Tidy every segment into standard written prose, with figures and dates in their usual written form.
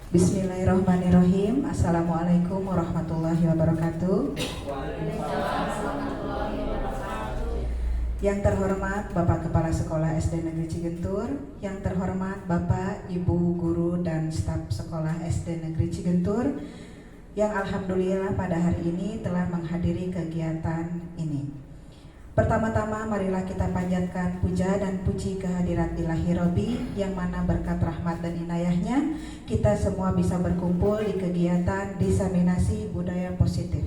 Bismillahirrahmanirrahim. Assalamualaikum warahmatullahi wabarakatuh. Yang terhormat Bapak Kepala Sekolah SD Negeri Cigentur, yang terhormat Bapak, Ibu, Guru, dan staf Sekolah SD Negeri Cigentur, yang alhamdulillah pada hari ini telah menghadiri kegiatan ini. Pertama-tama marilah kita panjatkan puja dan puji kehadirat Ilahi Robi, yang mana berkat rahmat dan inayahnya kita semua bisa berkumpul di kegiatan diseminasi budaya positif.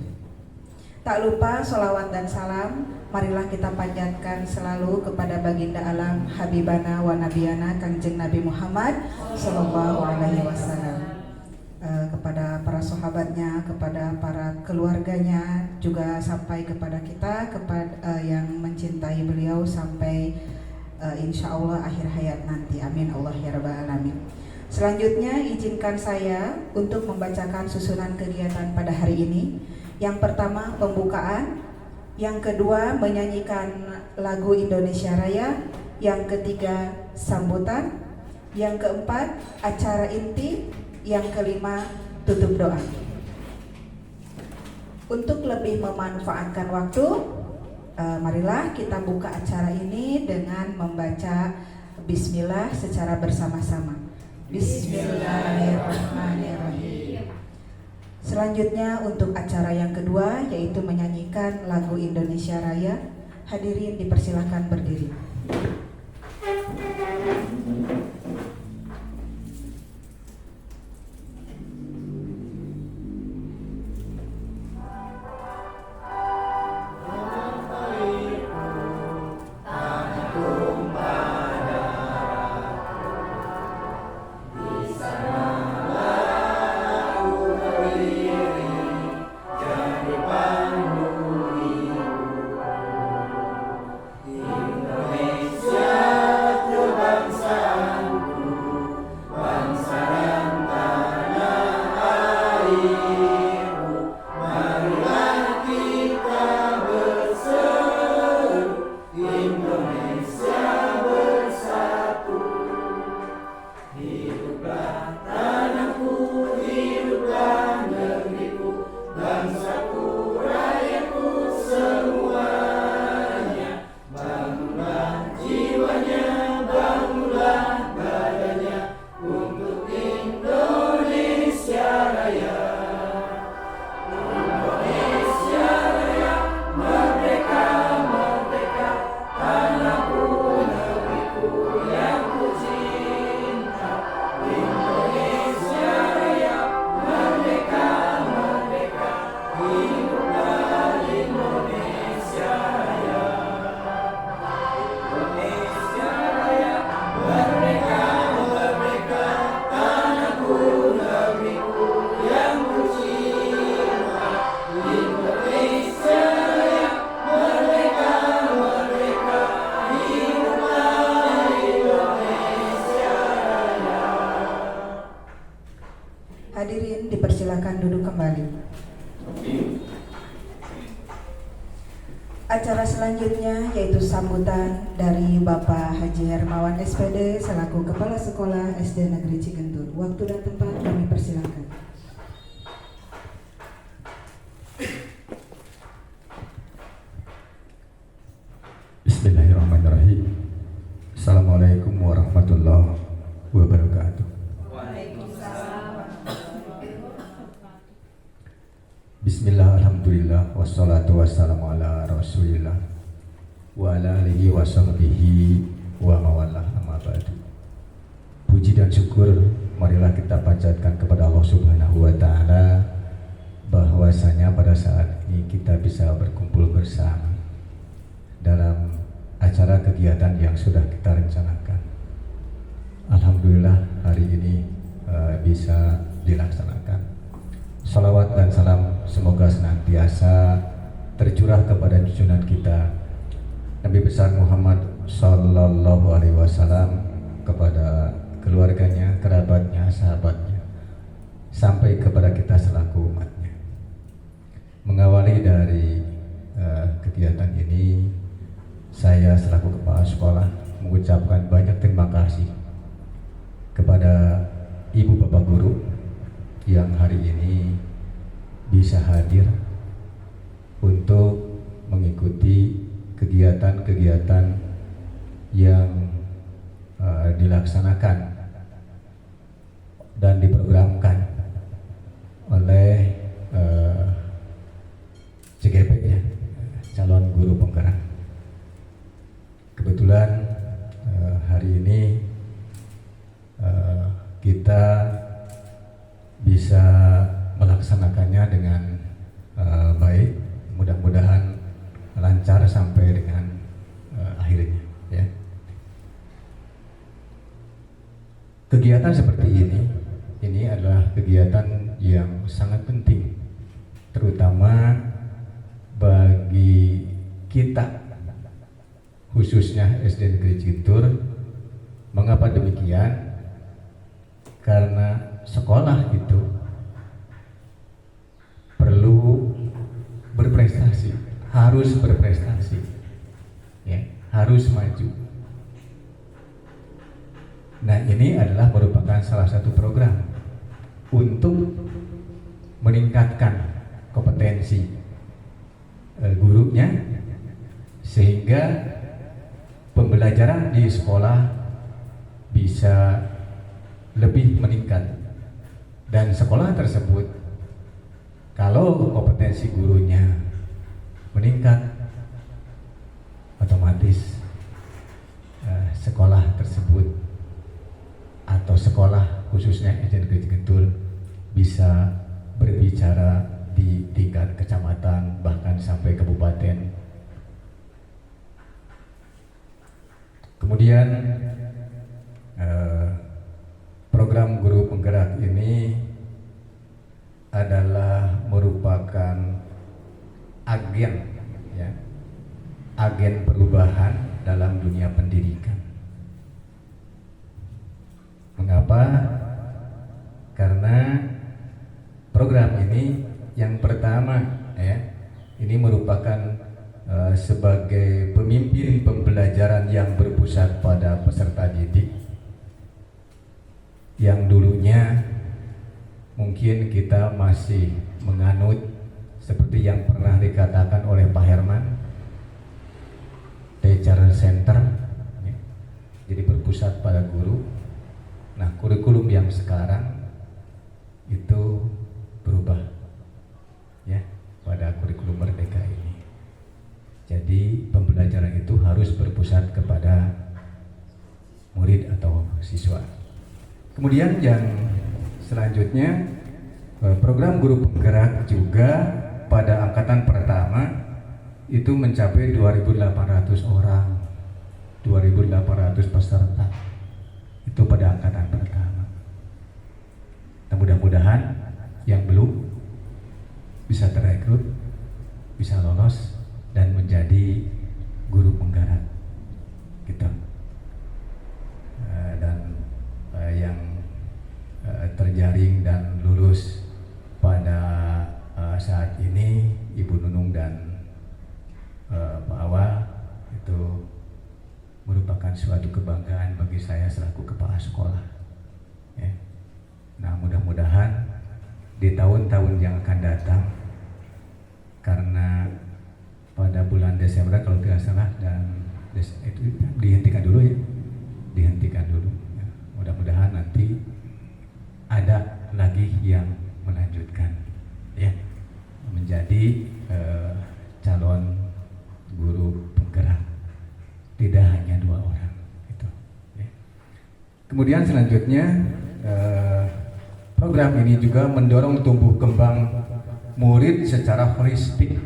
Tak lupa sholawat dan salam marilah kita panjatkan selalu kepada baginda alam Habibana wa Nabiyana Kangjeng Nabi Muhammad Sallallahu Alaihi Wasallam, kepada para sahabatnya, kepada para keluarganya, juga sampai kepada kita, kepada yang mencintai beliau sampai insya Allah akhir hayat nanti. Amin Allah ya rabbal alamin. Selanjutnya izinkan saya untuk membacakan susunan kegiatan pada hari ini. Yang pertama pembukaan, yang kedua menyanyikan lagu Indonesia Raya, yang ketiga sambutan, yang keempat acara inti, yang kelima tutup doa. Untuk lebih memanfaatkan waktu, marilah kita buka acara ini dengan membaca Bismillah secara bersama-sama. Bismillahirrahmanirrahim. Selanjutnya untuk acara yang kedua, yaitu menyanyikan lagu Indonesia Raya. Hadirin dipersilakan berdiri. Hadirin dipersilakan duduk kembali. Acara selanjutnya yaitu sambutan dari Bapak Haji Hermawan SPD selaku Kepala Sekolah SD Negeri Cigentur. Waktu dan tempat kami persilakan. Bismillahirrahmanirrahim. Assalamualaikum warahmatullahi wabarakatuh. Bismillah, alhamdulillah, wassalatu wassalamu ala rasulillah wa ala alihi wa sahbihi wa mawalah, amma ba'du. Puji dan syukur marilah kita panjatkan kepada Allah Subhanahu wa ta'ala, bahwasanya pada saat ini kita bisa berkumpul bersama dalam acara kegiatan yang sudah kita rencanakan. Alhamdulillah hari ini bisa dilaksanakan. Salawat dan salam semoga senantiasa tercurah kepada junjungan kita Nabi besar Muhammad Sallallahu Alaihi Wasallam, kepada keluarganya, kerabatnya, sahabatnya, sampai kepada kita selaku umatnya. Mengawali dari kegiatan ini, saya selaku kepala sekolah mengucapkan banyak terima kasih kepada Ibu Bapak Guru yang hari ini bisa hadir untuk mengikuti kegiatan-kegiatan yang dilaksanakan dan diprogramkan oleh CGP ya, calon guru penggerak. Kebetulan hari ini kita bisa melaksanakannya dengan baik, mudah-mudahan lancar sampai dengan akhirnya ya. Kegiatan seperti ini adalah kegiatan yang sangat penting, terutama bagi kita, khususnya SD Negeri Cigentur. Mengapa demikian? Karena sekolah itu perlu berprestasi, harus berprestasi, ya, harus maju. Nah, ini adalah merupakan salah satu program untuk meningkatkan kompetensi gurunya, sehingga pembelajaran di sekolah bisa lebih meningkat. Dan sekolah tersebut, kalau kompetensi gurunya meningkat, otomatis sekolah tersebut atau sekolah khususnya SD Negeri Cigentur bisa berbicara di tingkat kecamatan, bahkan sampai kabupaten. Kemudian program guru penggerak ini adalah merupakan agen ya, agen perubahan dalam dunia pendidikan. Mengapa? Karena program ini yang pertama ya, ini merupakan sebagai pemimpin pembelajaran yang berpusat pada peserta didik, yang dulunya mungkin kita masih menganut seperti yang pernah dikatakan oleh Pak Herman, teacher center ya, jadi berpusat pada guru. Nah, kurikulum yang sekarang itu berubah ya pada kurikulum Merdeka ini. Jadi pembelajaran itu harus berpusat kepada murid atau siswa. Kemudian yang selanjutnya, program guru penggerak juga pada angkatan pertama itu mencapai 2.800 orang, 2.800 peserta. Itu pada angkatan pertama. Nah, mudah-mudahan yang belum bisa terekrut, bisa lolos dan menjadi guru penggerak gitu. Dan yang terjaring dan lulus pada saat ini Ibu Nunung dan Pak Awa, itu merupakan suatu kebanggaan bagi saya selaku kepala sekolah ya. Nah, mudah-mudahan di tahun-tahun yang akan datang, karena pada bulan Desember kalau tidak salah, dan itu dihentikan dulu ya, dihentikan dulu ya. Mudah-mudahan nanti ada lagi yang melanjutkan ya, menjadi calon guru penggerak, tidak hanya 2 orang gitu ya. Kemudian selanjutnya program ini juga mendorong tumbuh kembang murid secara holistik.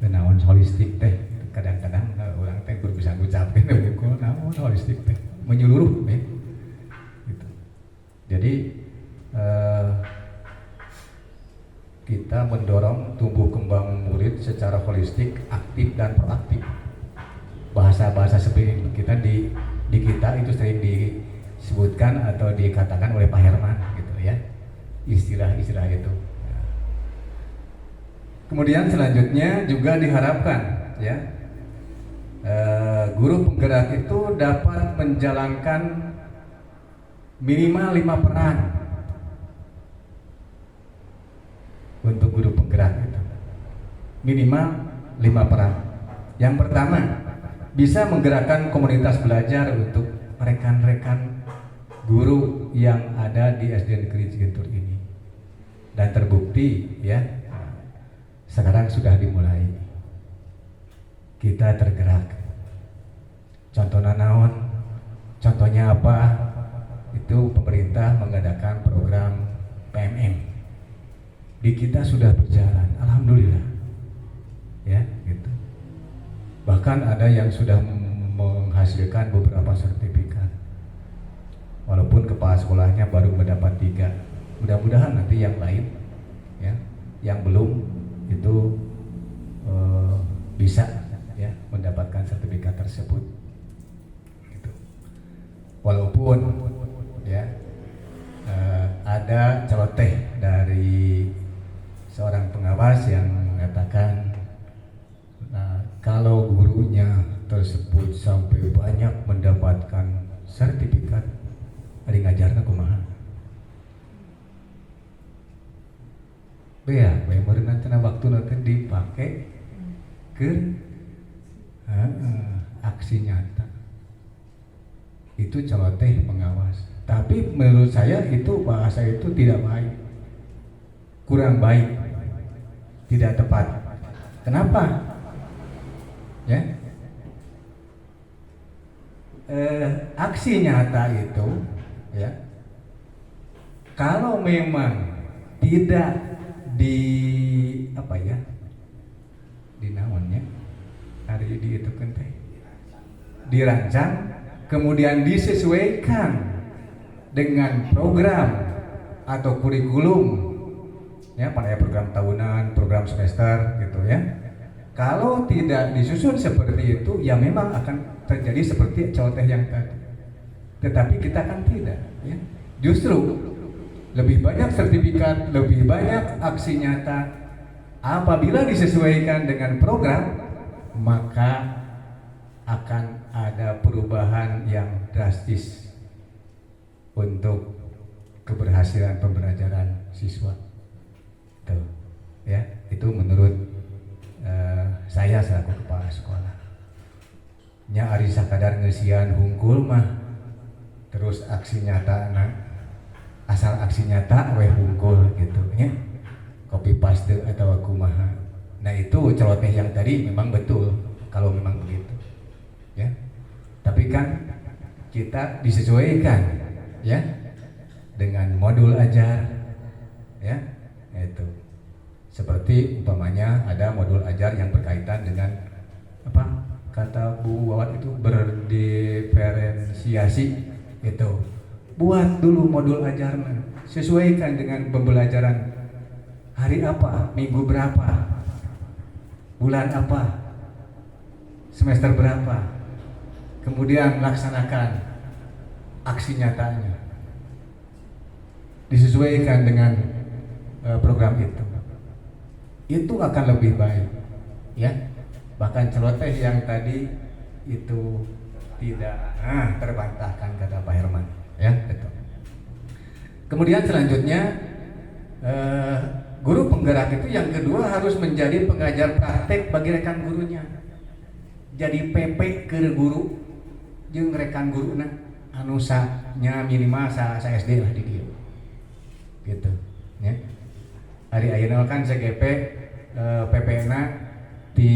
Naon holistik teh, kadang-kadang orang teh bisa ngucapin naon holistik teh, menyeluruh ya gitu. Jadi kita mendorong tumbuh kembang murid secara holistik, aktif dan proaktif. Bahasa-bahasa seperti kita di kita itu sering disebutkan atau dikatakan oleh Pak Herman gitu ya, istilah-istilah itu. Kemudian selanjutnya juga diharapkan ya, guru penggerak itu dapat menjalankan minimal 5 peran untuk guru penggerak itu. Minimal 5 peran. Yang pertama, bisa menggerakkan komunitas belajar untuk rekan-rekan guru yang ada di SD Negeri Cigentur ini. Dan terbukti ya, sekarang sudah dimulai. Kita tergerak. Contohnya naon? Contohnya apa? Itu pemerintah mengadakan program PMM. Di kita sudah berjalan, alhamdulillah. Ya, gitu. Bahkan ada yang sudah menghasilkan beberapa sertifikat. Walaupun kepala sekolahnya baru mendapat 3. Mudah-mudahan nanti yang lain, ya, yang belum itu bisa ya mendapatkan sertifikat tersebut. Gitu. Walaupun ya ada celoteh dari seorang pengawas yang mengatakan kalau gurunya tersebut sampai banyak mendapatkan sertifikat, ari ngajarna kumaha? Bea, meureunna teh waktu nanti dipake ke aksi nyata. Itu celoteh pengawas. Tapi menurut saya itu bahasa itu tidak baik, kurang baik, tidak tepat. Kenapa? Ya, aksi nyata itu, ya, kalau memang tidak di apa ya, di naonnya, hari di itu kan teh, dirancang, kemudian disesuaikan dengan program atau kurikulum, ya, pada program tahunan, program semester, gitu ya. Kalau tidak disusun seperti itu, ya memang akan terjadi seperti celoteh yang tadi. Tetapi kita kan tidak, ya. Justru lebih banyak sertifikat, lebih banyak aksi nyata. Apabila disesuaikan dengan program, maka akan ada perubahan yang drastis untuk keberhasilan pembelajaran siswa. Tuh, ya, itu menurut saya selaku kepala sekolah. Nya ari sakadar ngeusian hungkul mah terus aksi nyata asal aksi nyata we hungkul gitu ya. Copy paste atau kumaha. Nah, itu celoteh yang tadi memang betul kalau memang begitu. Ya. Tapi kan kita disesuaikan ya dengan modul ajar ya. Itu. Seperti umpamanya ada modul ajar yang berkaitan dengan apa kata Bu Wawat itu berdiferensiasi itu. Buat dulu modul ajarnya, sesuaikan dengan pembelajaran hari apa, minggu berapa, bulan apa, semester berapa. Kemudian laksanakan aksi nyatanya. Disesuaikan dengan program itu akan lebih baik ya. Bahkan celoteh yang tadi itu tidak terbantahkan kata Pak Herman ya, betul. Kemudian selanjutnya guru penggerak itu yang kedua harus menjadi pengajar praktek bagi rekan gurunya. Jadi PP ke guru jeung rekan guruna anu nya minimal sa SD lah di dieu. Gitu ya. Hari ayeuna kan CGP PP-na di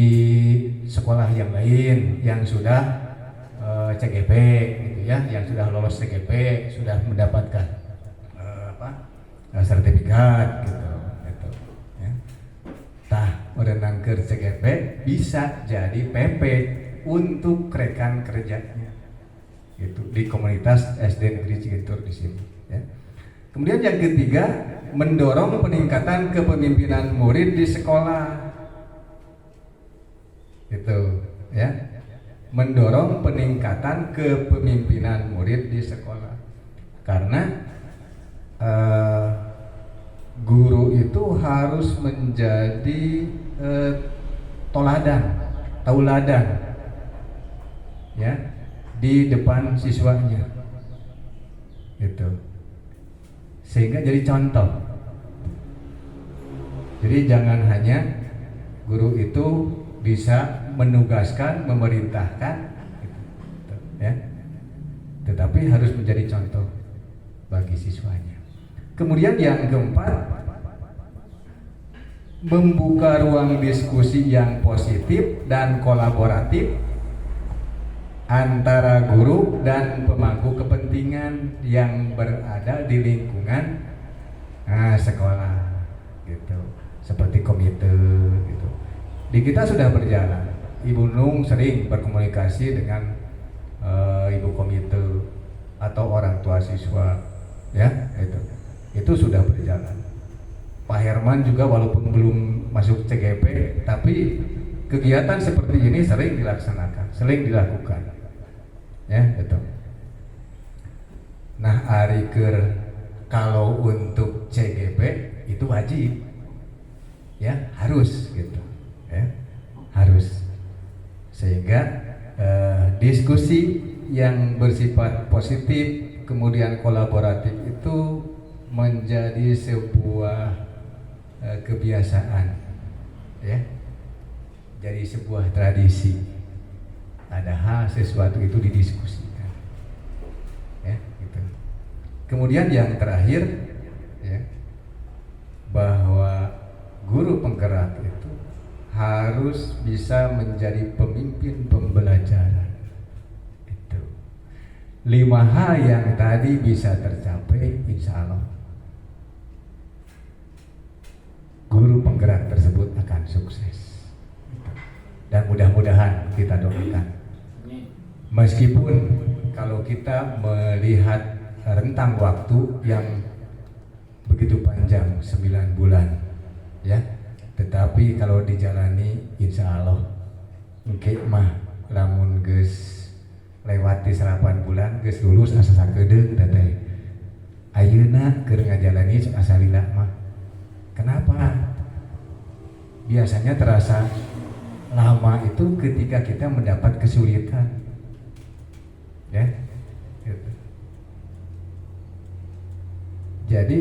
sekolah yang lain yang sudah CGP gitu ya, yang sudah lolos CGP, sudah mendapatkan sertifikat gitu ya. Tah merenang ke CGP bisa jadi PP untuk rekan kerjanya gitu di komunitas SD Negeri Cigentur di sini ya. Kemudian yang ketiga, mendorong peningkatan kepemimpinan murid di sekolah. Itu ya. Mendorong peningkatan kepemimpinan murid di sekolah. Karena guru itu harus menjadi tauladan ya di depan siswanya. Gitu. Sehingga jadi contoh Jadi jangan hanya guru itu bisa menugaskan, memerintahkan, gitu, ya. Tetapi harus menjadi contoh bagi siswanya. Kemudian yang keempat, membuka ruang diskusi yang positif dan kolaboratif antara guru dan pemangku kepentingan yang berada di lingkungan sekolah, gitu. Seperti komite, gitu. Di kita sudah berjalan. Ibu Nung sering berkomunikasi dengan ibu komite atau orang tua siswa, ya, itu sudah berjalan. Pak Herman juga walaupun belum masuk CGP, tapi kegiatan seperti ini sering dilaksanakan, sering dilakukan, ya, itu. Nah, kalau untuk CGP itu wajib, ya, harus, gitu, ya, harus. Sehingga diskusi yang bersifat positif kemudian kolaboratif itu menjadi sebuah kebiasaan, ya, jadi sebuah tradisi. Ada hal sesuatu itu didiskusikan, ya, gitu. Kemudian yang terakhir, ya, bahwa guru penggerak itu harus bisa menjadi pemimpin pembelajaran. Itu 5 hal yang tadi bisa tercapai, insya Allah guru penggerak tersebut akan sukses. Dan mudah-mudahan kita doakan. Meskipun kalau kita melihat rentang waktu yang begitu panjang 9 bulan, ya, tetapi kalau dijalani insya Allah engke mah lamun geus lewati 8 bulan geus lulus asa sakedeung teteh. Ayeuna keur ngajalani cek asalina mah. Kenapa? Biasanya terasa lama itu ketika kita mendapat kesulitan, ya, gitu. Jadi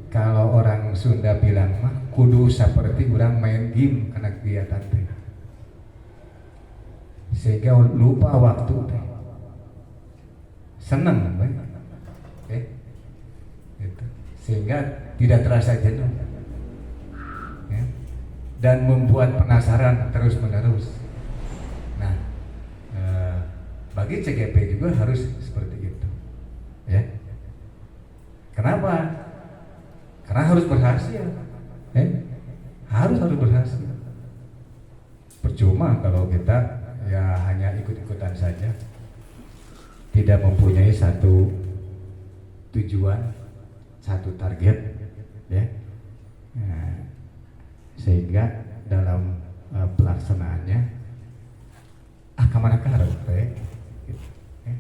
kalau orang Sunda bilang mah kudu seperti orang main game karena kegiatan teh, sehingga lupa waktu teh, seneng, gitu. Sehingga tidak terasa jenuh, ya, dan membuat penasaran terus menerus. Nah, bagi CGP juga harus seperti itu, ya. Kenapa? Karena harus berhasil, harus berhasil. Percuma kalau kita ya hanya ikut-ikutan saja, tidak mempunyai satu tujuan, satu target, ya. Nah, sehingga dalam pelaksanaannya kemana harus, gitu, ya.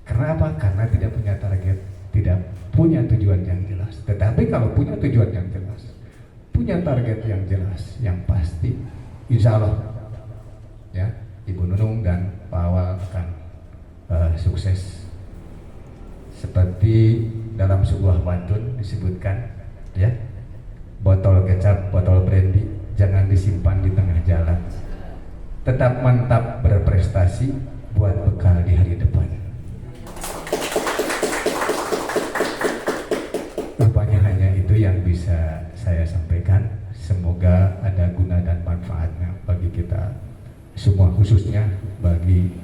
Karena apa? Karena tidak punya target, tidak punya tujuan yang jelas. Tetapi kalau punya tujuan yang jelas, punya target yang jelas, yang pasti, insya Allah, ya, Ibu Nunung dan Pak Awal akan sukses. Seperti dalam sebuah pantun disebutkan, ya, botol kecap, botol brandy jangan disimpan di tengah jalan. Tetap mantap berprestasi buat bekal di hari depan. Rupanya hanya itu yang bisa saya sampaikan. Semoga ada guna dan manfaatnya bagi kita semua, khususnya bagi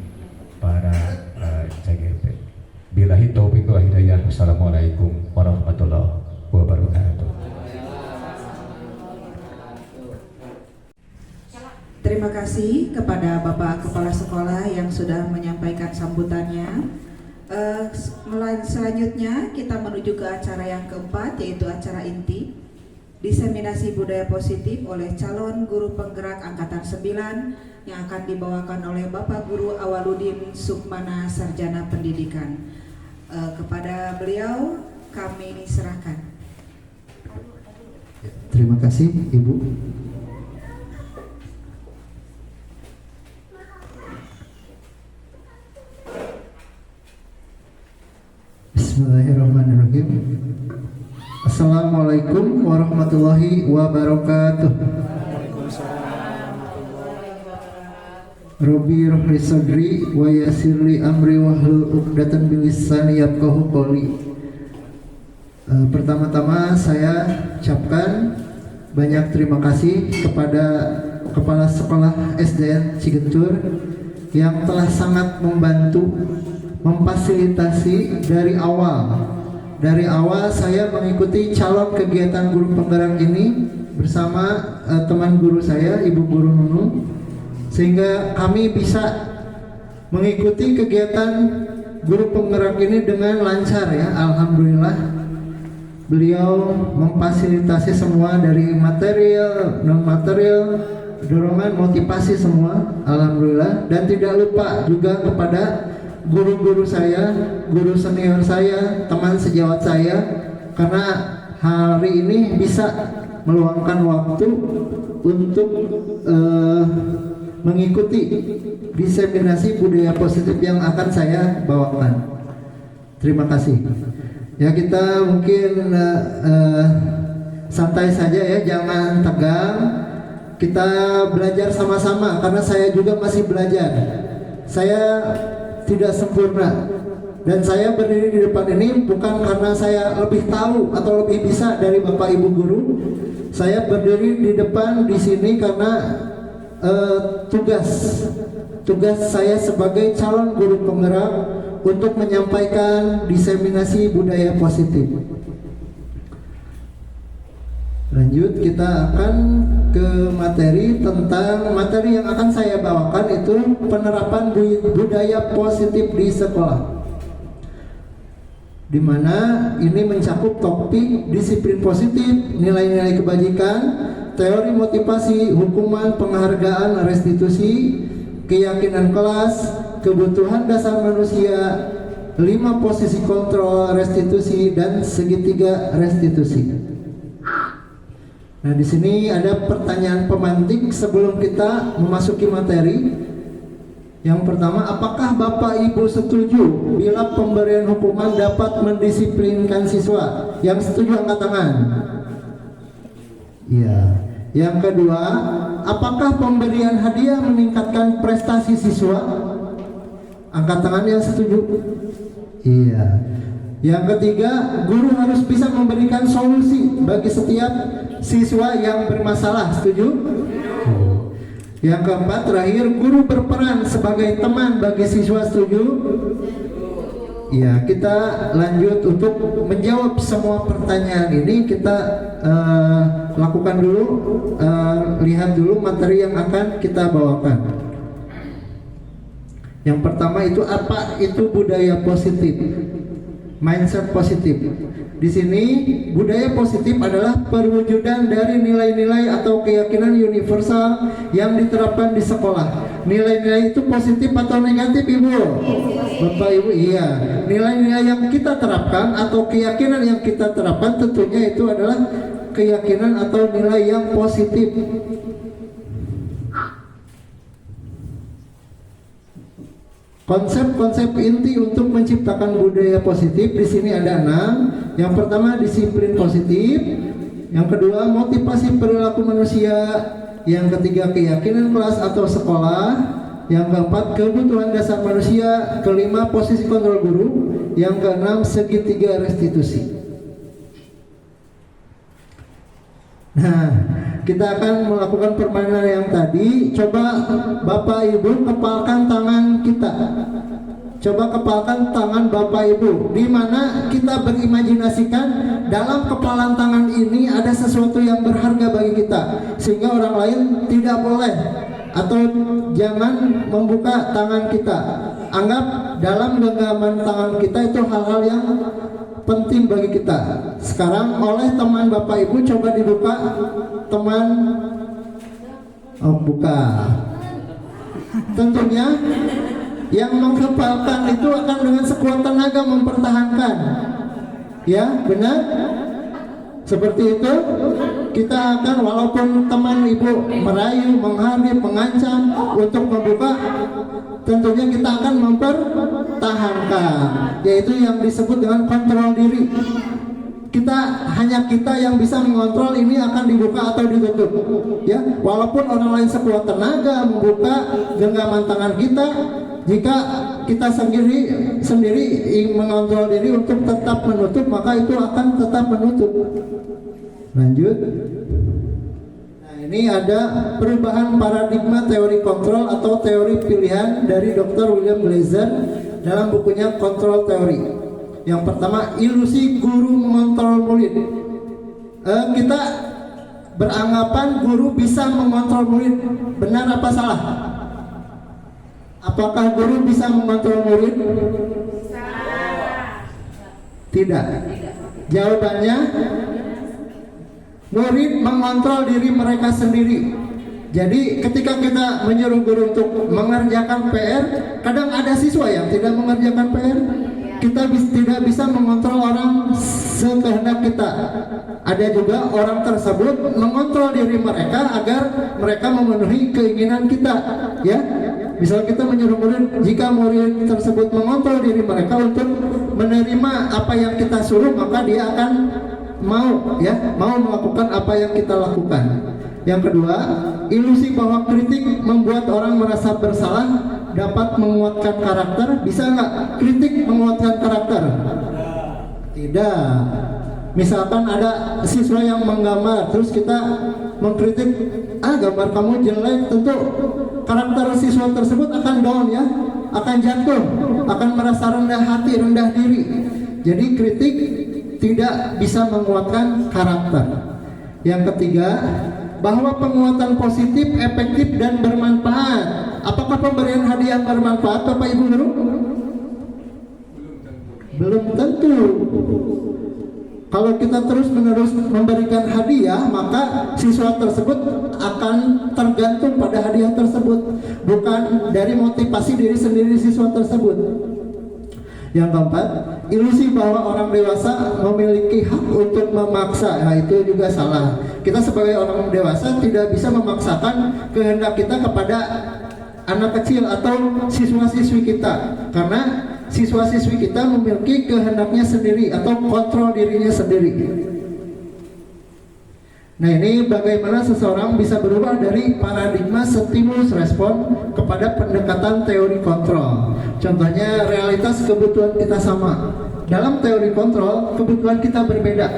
para CGP. Billahi taufiq wal hidayah. Wassalamualaikum warahmatullahi wabarakatuh. Terima kasih kepada Bapak Kepala Sekolah yang sudah menyampaikan sambutannya. Selanjutnya kita menuju ke acara yang keempat, yaitu acara inti diseminasi budaya positif oleh calon guru penggerak angkatan 9 yang akan dibawakan oleh Bapak Guru Awaludin Sukmana, Sarjana Pendidikan. Kepada beliau kami serahkan. Terima kasih Ibu. Bismillahirrahmanirrahim. Assalamualaikum warahmatullahi wabarakatuh. Rabbi rahli sadri wa yassirli amri wahlul 'uqdatam min lisani yafqahu qawli. Pertama-tama saya ucapkan banyak terima kasih kepada Kepala Sekolah SDN Cigentur yang telah sangat membantu, memfasilitasi dari awal. Dari awal saya mengikuti calon kegiatan guru penggerak ini bersama teman guru saya, Ibu Guru Nunu, sehingga kami bisa mengikuti kegiatan guru penggerak ini dengan lancar ya. Alhamdulillah, beliau memfasilitasi semua dari material, non material, dorongan, motivasi semua. Alhamdulillah. Dan tidak lupa juga kepada guru-guru saya, guru senior saya, teman sejawat saya, karena hari ini bisa meluangkan waktu untuk mengikuti diseminasi budaya positif yang akan saya bawakan. Terima kasih. Ya, kita mungkin santai saja ya, jangan tegang. Kita belajar sama-sama karena saya juga masih belajar. Saya tidak sempurna, dan saya berdiri di depan ini bukan karena saya lebih tahu atau lebih bisa dari Bapak Ibu guru. Saya berdiri di depan di sini karena tugas saya sebagai calon guru penggerak untuk menyampaikan diseminasi budaya positif. Lanjut, kita akan ke materi yang akan saya bawakan, itu penerapan budaya positif di sekolah, di mana ini mencakup topik disiplin positif, nilai-nilai kebajikan, teori motivasi, hukuman, penghargaan, restitusi, keyakinan kelas, kebutuhan dasar manusia, 5 posisi kontrol restitusi, dan segitiga restitusi. Nah, di sini ada pertanyaan pemantik sebelum kita memasuki materi. Yang pertama, apakah Bapak Ibu setuju bila pemberian hukuman dapat mendisiplinkan siswa? Yang setuju angkat tangan. Iya. Yang kedua, apakah pemberian hadiah meningkatkan prestasi siswa? Angkat tangan yang setuju. Iya. Yang ketiga, guru harus bisa memberikan solusi bagi setiap siswa yang bermasalah. Setuju? Yang keempat, terakhir, guru berperan sebagai teman bagi siswa. Setuju? Ya, kita lanjut untuk menjawab semua pertanyaan ini. Kita lakukan dulu, lihat dulu materi yang akan kita bawakan. Yang pertama itu, apa itu budaya positif? Mindset positif. Di sini budaya positif adalah perwujudan dari nilai-nilai atau keyakinan universal yang diterapkan di sekolah. Nilai-nilai itu positif atau negatif, Ibu? Bapak Ibu, iya. Nilai-nilai yang kita terapkan atau keyakinan yang kita terapkan tentunya itu adalah keyakinan atau nilai yang positif. Konsep-konsep inti untuk menciptakan budaya positif di sini ada 6. Yang pertama, disiplin positif. Yang kedua, motivasi perilaku manusia. Yang ketiga, keyakinan kelas atau sekolah. Yang keempat, kebutuhan dasar manusia. Kelima, posisi kontrol guru. Yang keenam, segitiga restitusi. Nah, kita akan melakukan permainan yang tadi. Coba Bapak Ibu kepalkan tangan kita. Coba kepalkan tangan Bapak Ibu, di mana kita berimajinasikan dalam kepalan tangan ini ada sesuatu yang berharga bagi kita, sehingga orang lain tidak boleh atau jangan membuka tangan kita. Anggap dalam genggaman tangan kita itu hal-hal yang penting bagi kita. Sekarang oleh teman Bapak Ibu coba dibuka. Teman, oh buka. Tentunya yang mengkepalkan itu akan dengan sekuat tenaga mempertahankan. Ya, benar? Seperti itu, kita akan walaupun teman ibu merayu, menghardik, mengancam untuk membuka, tentunya kita akan mempertahankan, yaitu yang disebut dengan kontrol diri. Hanya kita yang bisa mengontrol ini akan dibuka atau ditutup, ya. Walaupun orang lain sekuat tenaga membuka genggaman tangan kita, jika kita sendiri mengontrol diri untuk tetap menutup, maka itu akan tetap menutup. Lanjut. Nah, ini ada perubahan paradigma teori kontrol atau teori pilihan dari Dr. William Glaser dalam bukunya Kontrol Teori. Yang pertama, ilusi guru mengontrol murid. Kita beranggapan guru bisa mengontrol murid. Benar apa salah? Apakah guru bisa mengontrol murid? Salah. Tidak. Jawabannya, murid mengontrol diri mereka sendiri. Jadi ketika kita menyuruh guru untuk mengerjakan PR, kadang ada siswa yang tidak mengerjakan PR. Kita tidak bisa mengontrol orang sekehendak kita. Ada juga orang tersebut mengontrol diri mereka agar mereka memenuhi keinginan kita, ya. Misal kita menyuruh murid, jika murid tersebut mengontrol diri mereka untuk menerima apa yang kita suruh, maka dia akan mau melakukan apa yang kita lakukan. Yang kedua, ilusi bahwa kritik membuat orang merasa bersalah dapat menguatkan karakter. Bisa nggak kritik menguatkan karakter? Tidak. Misalkan ada siswa yang menggambar, terus kita mengkritik, gambar kamu jelek, tentu karakter siswa tersebut akan down, ya, akan jatuh, akan merasa rendah hati, rendah diri. Jadi kritik tidak bisa menguatkan karakter. Yang ketiga, bahwa penguatan positif, efektif, dan bermanfaat. Apakah pemberian hadiah bermanfaat, Bapak Ibu Guru? Belum tentu. Kalau kita terus-menerus memberikan hadiah, maka siswa tersebut akan tergantung pada hadiah tersebut, bukan dari motivasi diri sendiri siswa tersebut. Yang keempat, ilusi bahwa orang dewasa memiliki hak untuk memaksa. Nah, itu juga salah. Kita sebagai orang dewasa tidak bisa memaksakan kehendak kita kepada anak kecil atau siswa-siswi kita, karena siswa-siswi kita memiliki kehendaknya sendiri atau kontrol dirinya sendiri. Nah, ini bagaimana seseorang bisa berubah dari paradigma stimulus respon kepada pendekatan teori kontrol. Contohnya, realitas kebutuhan kita sama. Dalam teori kontrol, kebutuhan kita berbeda.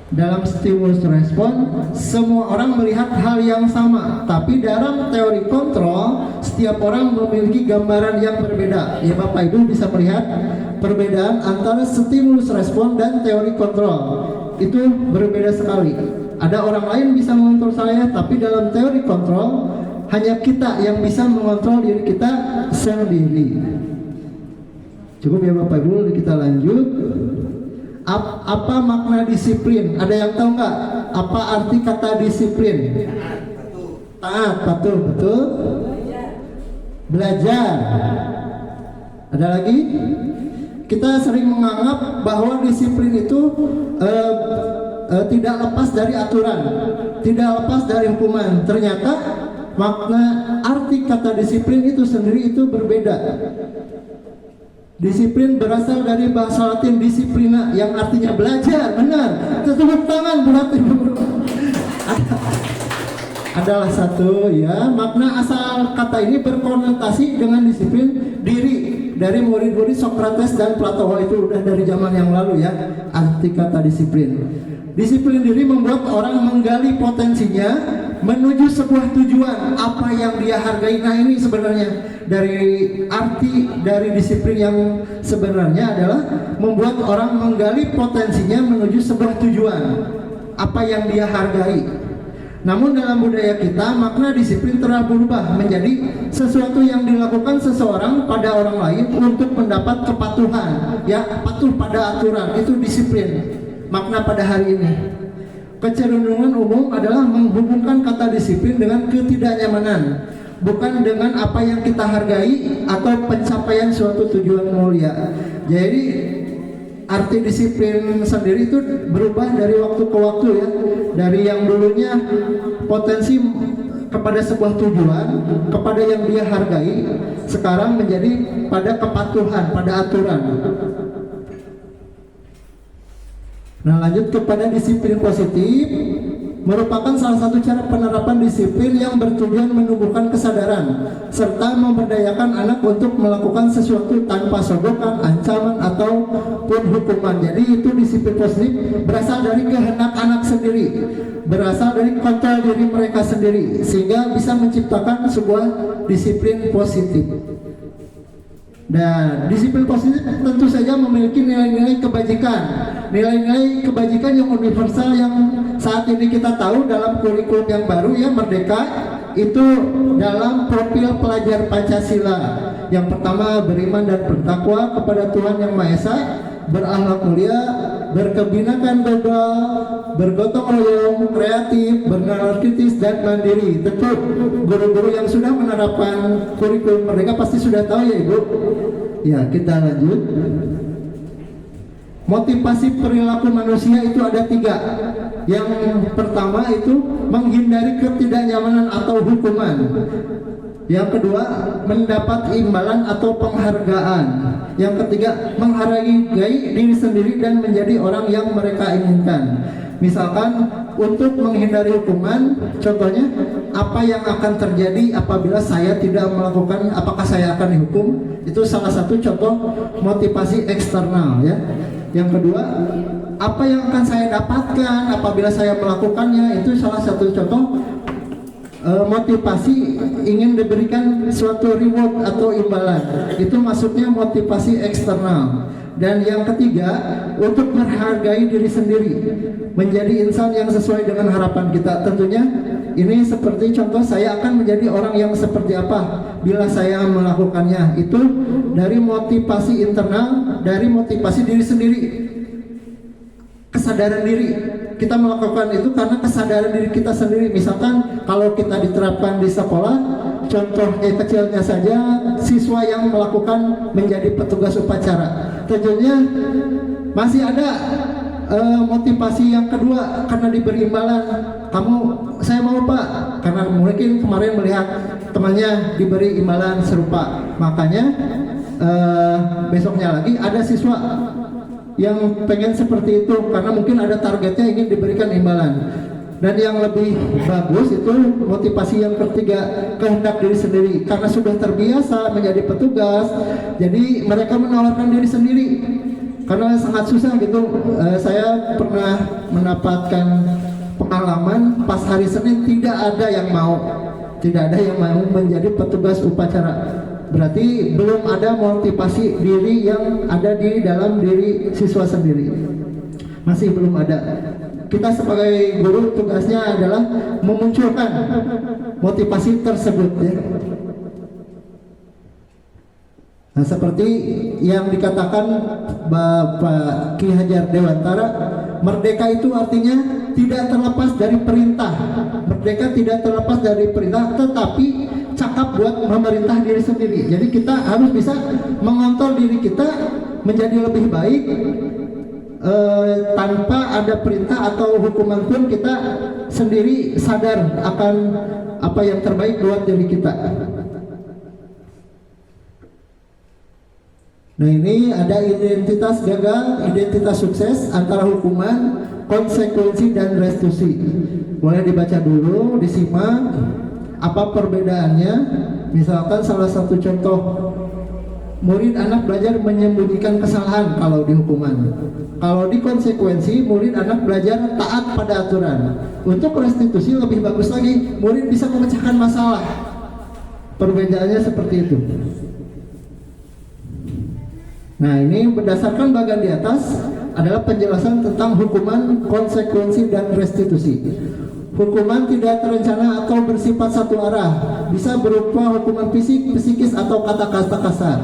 Dalam stimulus respon, semua orang melihat hal yang sama. Tapi dalam teori kontrol, setiap orang memiliki gambaran yang berbeda. Ya, Bapak Ibu bisa melihat perbedaan antara stimulus respon dan teori kontrol. Itu berbeda sekali. Ada orang lain bisa mengontrol saya, tapi dalam teori kontrol hanya kita yang bisa mengontrol diri kita sendiri. Cukup ya Bapak Ibu, kita lanjut. Apa makna disiplin? Ada yang tahu nggak? Apa arti kata disiplin? Taat, patuh, betul. Belajar. Ada lagi? Kita sering menganggap bahwa disiplin itu tidak lepas dari aturan, tidak lepas dari hukuman. Ternyata makna arti kata disiplin itu sendiri itu berbeda. Disiplin berasal dari bahasa Latin disiplina yang artinya belajar. Benar. Tepuk tangan buat Ibu. Adalah satu, ya. Makna asal kata ini berkonotasi dengan disiplin diri dari murid-murid Socrates dan Plato. Itu udah dari zaman yang lalu, ya. Arti kata disiplin. Disiplin diri membuat orang menggali potensinya menuju sebuah tujuan, apa yang dia hargai. Nah, ini sebenarnya dari arti dari disiplin yang sebenarnya adalah membuat orang menggali potensinya menuju sebuah tujuan, apa yang dia hargai. Namun dalam budaya kita, makna disiplin telah berubah menjadi sesuatu yang dilakukan seseorang pada orang lain untuk mendapat kepatuhan, ya, patuh pada aturan. Itu disiplin makna pada hari ini. Kecenderungan umum adalah menghubungkan kata disiplin dengan ketidaknyamanan, bukan dengan apa yang kita hargai atau pencapaian suatu tujuan mulia. Jadi arti disiplin sendiri itu berubah dari waktu ke waktu ya. Dari yang dulunya potensi kepada sebuah tujuan, kepada yang dia hargai, sekarang menjadi pada kepatuhan, pada aturan. Nah, lanjut kepada disiplin positif, merupakan salah satu cara penerapan disiplin yang bertujuan menumbuhkan kesadaran serta memberdayakan anak untuk melakukan sesuatu tanpa sogokan, ancaman ataupun hukuman. Jadi itu disiplin positif berasal dari kehendak anak sendiri, berasal dari kontrol diri mereka sendiri, sehingga bisa menciptakan sebuah disiplin positif. Dan disiplin positif tentu saja memiliki nilai-nilai kebajikan, nilai-nilai kebajikan yang universal yang saat ini kita tahu dalam kurikulum yang baru ya, Merdeka, itu dalam profil pelajar Pancasila. Yang pertama, beriman dan bertakwa kepada Tuhan Yang Maha Esa, berakhlak mulia, berkebinakan global, bergotong royong, kreatif, bernalar kritis dan mandiri. Tentu guru-guru yang sudah menerapkan kurikulum Merdeka pasti sudah tahu ya Ibu. Ya, kita lanjut. Motivasi perilaku manusia itu ada 3. Yang pertama itu menghindari ketidaknyamanan atau hukuman. Yang kedua, mendapat imbalan atau penghargaan. Yang ketiga, menghargai diri sendiri dan menjadi orang yang mereka inginkan. Misalkan untuk menghindari hukuman, contohnya apa yang akan terjadi apabila saya tidak melakukan, apakah saya akan dihukum? Itu salah satu contoh motivasi eksternal ya. Yang kedua, apa yang akan saya dapatkan apabila saya melakukannya? Itu salah satu contoh motivasi ingin diberikan suatu reward atau imbalan. Itu maksudnya motivasi eksternal. Dan yang ketiga, untuk menghargai diri sendiri, menjadi insan yang sesuai dengan harapan kita. Tentunya ini seperti contoh, saya akan menjadi orang yang seperti apa bila saya melakukannya. Itu dari motivasi internal, dari motivasi diri sendiri, kesadaran diri. Kita melakukan itu karena kesadaran diri kita sendiri. Misalkan kalau kita diterapkan di sekolah, contoh kecilnya saja, siswa yang melakukan menjadi petugas upacara, tentunya masih ada motivasi yang kedua karena diberi imbalan. Saya mau Pak, karena mungkin kemarin melihat temannya diberi imbalan serupa, makanya besoknya lagi ada siswa yang pengen seperti itu karena mungkin ada targetnya ingin diberikan imbalan. Dan yang lebih bagus itu motivasi yang ketiga, kehendak diri sendiri, karena sudah terbiasa menjadi petugas, jadi mereka menawarkan diri sendiri karena sangat susah gitu. Saya pernah mendapatkan pengalaman pas hari Senin tidak ada yang mau menjadi petugas upacara. Berarti belum ada motivasi diri yang ada di dalam diri siswa sendiri, masih belum ada. Kita sebagai guru tugasnya adalah memunculkan motivasi tersebut ya. Nah, seperti yang dikatakan Bapak Ki Hajar Dewantara, merdeka itu artinya tidak terlepas dari perintah. Merdeka tidak terlepas dari perintah, tetapi cakap buat memerintah diri sendiri. Jadi kita harus bisa mengontrol diri kita menjadi lebih baik, tanpa ada perintah atau hukuman pun kita sendiri sadar akan apa yang terbaik buat diri kita. Nah, ini ada identitas gagal, identitas sukses, antara hukuman, konsekuensi dan restitusi. Boleh dibaca dulu, disimak apa perbedaannya. Misalkan salah satu contoh, murid anak belajar menyembunyikan kesalahan kalau di hukuman. Kalau di konsekuensi, murid anak belajar taat pada aturan. Untuk restitusi lebih bagus lagi, murid bisa memecahkan masalah. Perbedaannya seperti itu. Nah, ini berdasarkan bagian di atas adalah penjelasan tentang hukuman, konsekuensi, dan restitusi. Hukuman tidak terencana atau bersifat satu arah, bisa berupa hukuman fisik, psikis, atau kata-kata kasar.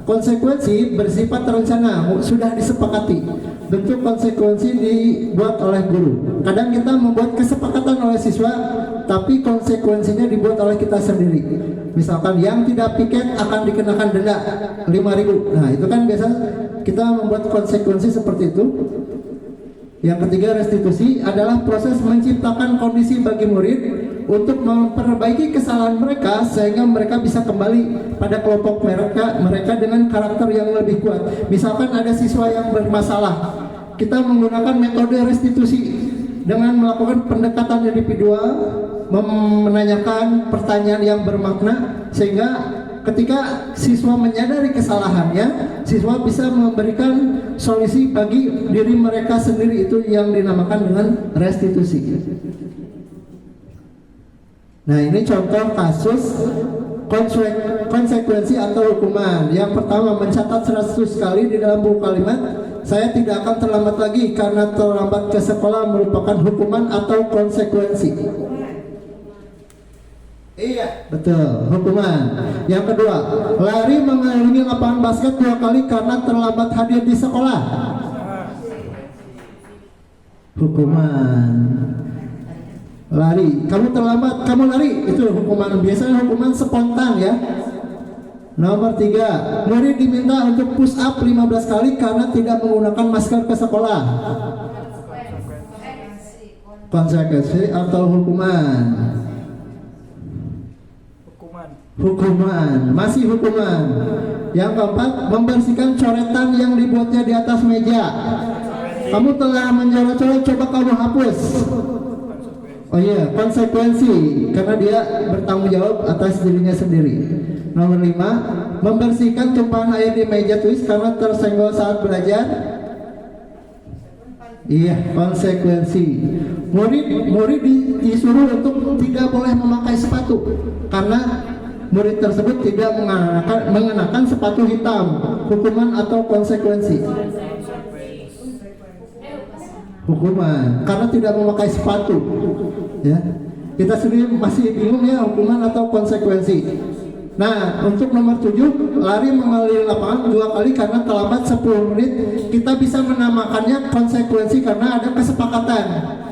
Konsekuensi bersifat terencana, sudah disepakati. Bentuk konsekuensi dibuat oleh guru. Kadang kita membuat kesepakatan oleh siswa, tapi konsekuensinya dibuat oleh kita sendiri. Misalkan yang tidak piket akan dikenakan denda 5.000. Nah, itu kan biasa kita membuat konsekuensi seperti itu. Yang ketiga, restitusi adalah proses menciptakan kondisi bagi murid untuk memperbaiki kesalahan mereka sehingga mereka bisa kembali pada kelompok mereka dengan karakter yang lebih kuat. Misalkan ada siswa yang bermasalah, kita menggunakan metode restitusi dengan melakukan pendekatan individual, menanyakan pertanyaan yang bermakna sehingga ketika siswa menyadari kesalahannya, siswa bisa memberikan solusi bagi diri mereka sendiri, itu yang dinamakan dengan restitusi. Nah, ini contoh kasus konsekuensi atau hukuman. Yang pertama, mencatat 100 kali di dalam buku kalimat, saya tidak akan terlambat lagi karena terlambat ke sekolah merupakan hukuman atau konsekuensi. Iya, betul, hukuman. Yang kedua, lari mengelilingi lapangan basket 2 kali karena terlambat hadir di sekolah. Hukuman. Lari, kamu terlambat, kamu lari, itu hukuman. Biasanya hukuman spontan ya. Nomor 3, murid diminta untuk push up 15 kali karena tidak menggunakan masker ke sekolah. Konsekuensi atau hukuman? Hukuman, masih hukuman. Yang keempat, membersihkan coretan yang dibuatnya di atas meja. Kamu telah mencoret-coret, coba kamu hapus. Oh iya, konsekuensi karena dia bertanggung jawab atas dirinya sendiri. Nomor 5, membersihkan tumpahan air di meja tulis karena tersenggol saat belajar. Iya, konsekuensi. Murid disuruh untuk tidak boleh memakai sepatu karena murid tersebut tidak mengenakan sepatu hitam. Hukuman atau konsekuensi? Hukuman karena tidak memakai sepatu. Ya, kita sendiri masih bingung ya, hukuman atau konsekuensi. Nah, untuk nomor 7, lari mengelilingi lapangan 2 kali karena terlambat 10 menit. Kita bisa menamakannya konsekuensi karena ada kesepakatan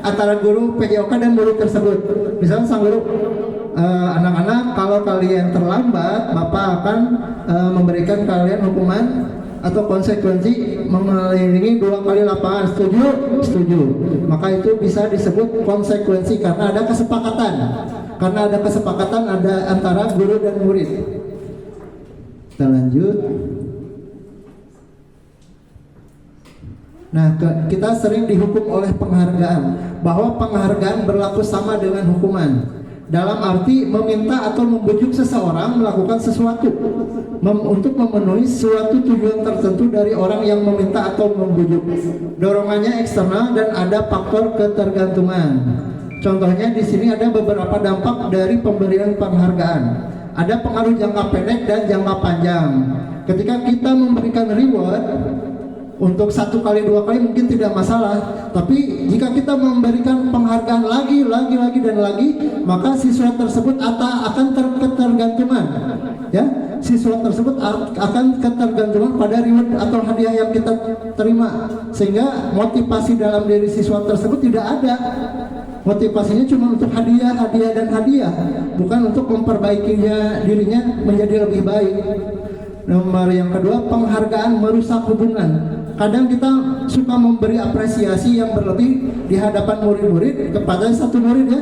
antara guru PJOK dan murid tersebut. Misalnya sang guru, anak-anak kalau kalian terlambat, Bapak akan memberikan kalian hukuman atau konsekuensi mengelilingi 2 kali lapangan. Setuju? Setuju. Maka itu bisa disebut konsekuensi karena ada kesepakatan. Karena ada kesepakatan ada antara guru dan murid. Kita lanjut. Nah, kita sering dihukum oleh penghargaan, bahwa penghargaan berlaku sama dengan hukuman. Dalam arti meminta atau membujuk seseorang melakukan sesuatu untuk memenuhi suatu tujuan tertentu dari orang yang meminta atau membujuk. Dorongannya eksternal dan ada faktor ketergantungan. Contohnya di sini ada beberapa dampak dari pemberian penghargaan. Ada pengaruh jangka pendek dan jangka panjang. Ketika kita memberikan reward untuk 1 kali 2 kali mungkin tidak masalah, tapi jika kita memberikan penghargaan lagi dan lagi, maka siswa tersebut akan ketergantungan. Ya, siswa tersebut akan ketergantungan pada reward atau hadiah yang kita terima, sehingga motivasi dalam diri siswa tersebut tidak ada. Motivasinya cuma untuk hadiah, bukan untuk memperbaikinya dirinya menjadi lebih baik. Nomor yang kedua, penghargaan merusak hubungan. Kadang kita suka memberi apresiasi yang berlebih di hadapan murid-murid kepada satu murid ya.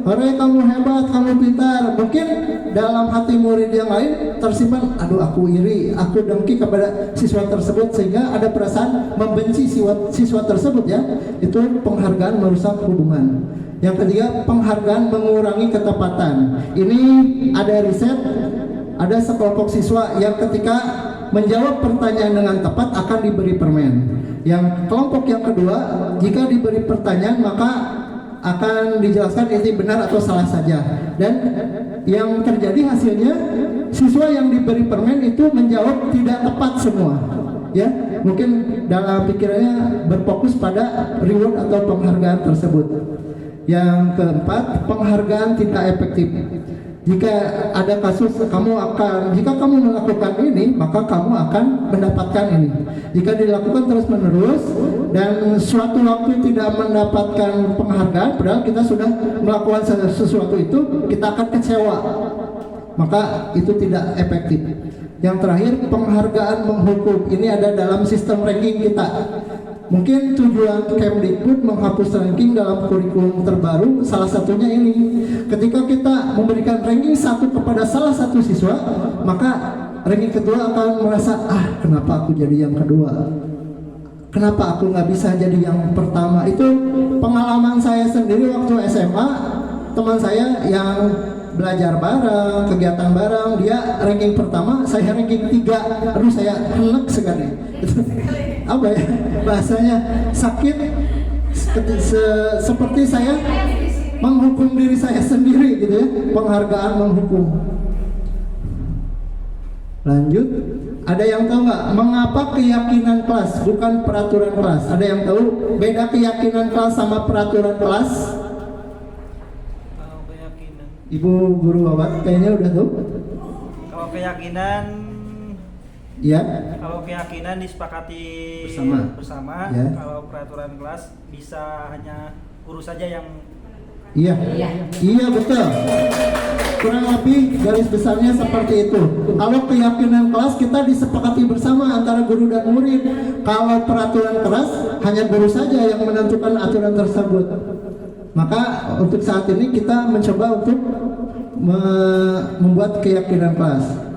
"Hore, kamu hebat, kamu pintar." Mungkin dalam hati murid yang lain tersimpan, "Aduh, aku iri, aku dengki kepada siswa tersebut," sehingga ada perasaan membenci siswa tersebut ya. Itu penghargaan merusak hubungan. Yang ketiga, penghargaan mengurangi ketepatan. Ini ada riset, ada sekelompok siswa yang ketika menjawab pertanyaan dengan tepat akan diberi permen. Yang kelompok yang kedua, jika diberi pertanyaan maka akan dijelaskan ini benar atau salah saja. Dan yang terjadi hasilnya, siswa yang diberi permen itu menjawab tidak tepat semua. Ya, mungkin dalam pikirannya berfokus pada reward atau penghargaan tersebut. Yang keempat, penghargaan tidak efektif. Jika ada kasus jika kamu melakukan ini, maka kamu akan mendapatkan ini. Jika dilakukan terus-menerus dan suatu waktu tidak mendapatkan penghargaan, padahal kita sudah melakukan sesuatu itu, kita akan kecewa. Maka itu tidak efektif. Yang terakhir, penghargaan menghukum. Ini ada dalam sistem ranking kita. Mungkin tujuan Kemdikbud menghapus ranking dalam kurikulum terbaru salah satunya ini. Ketika kita memberikan ranking 1 kepada salah satu siswa, maka ranking kedua akan merasa, kenapa aku jadi yang kedua? Kenapa aku nggak bisa jadi yang pertama? Itu pengalaman saya sendiri waktu SMA. Teman saya yang belajar bareng, kegiatan bareng, dia ranking pertama, saya ranking 3. Aduh, saya enek sekali. Apa ya bahasanya, sakit seperti saya menghukum diri saya sendiri gitu ya, penghargaan menghukum. Lanjut, ada yang tahu nggak mengapa keyakinan kelas bukan peraturan kelas? Ada yang tahu beda keyakinan kelas sama peraturan kelas? Kalau keyakinan, Ibu guru Wawat kayaknya udah tahu. kalau keyakinan, Ya, kalau keyakinan disepakati bersama. Ya. Kalau peraturan kelas bisa hanya guru saja yang iya, betul. Kurang lebih garis besarnya seperti itu. Kalau keyakinan kelas kita disepakati bersama antara guru dan murid. Kalau peraturan kelas hanya guru saja yang menentukan aturan tersebut. Maka untuk saat ini kita mencoba untuk membuat keyakinan kelas.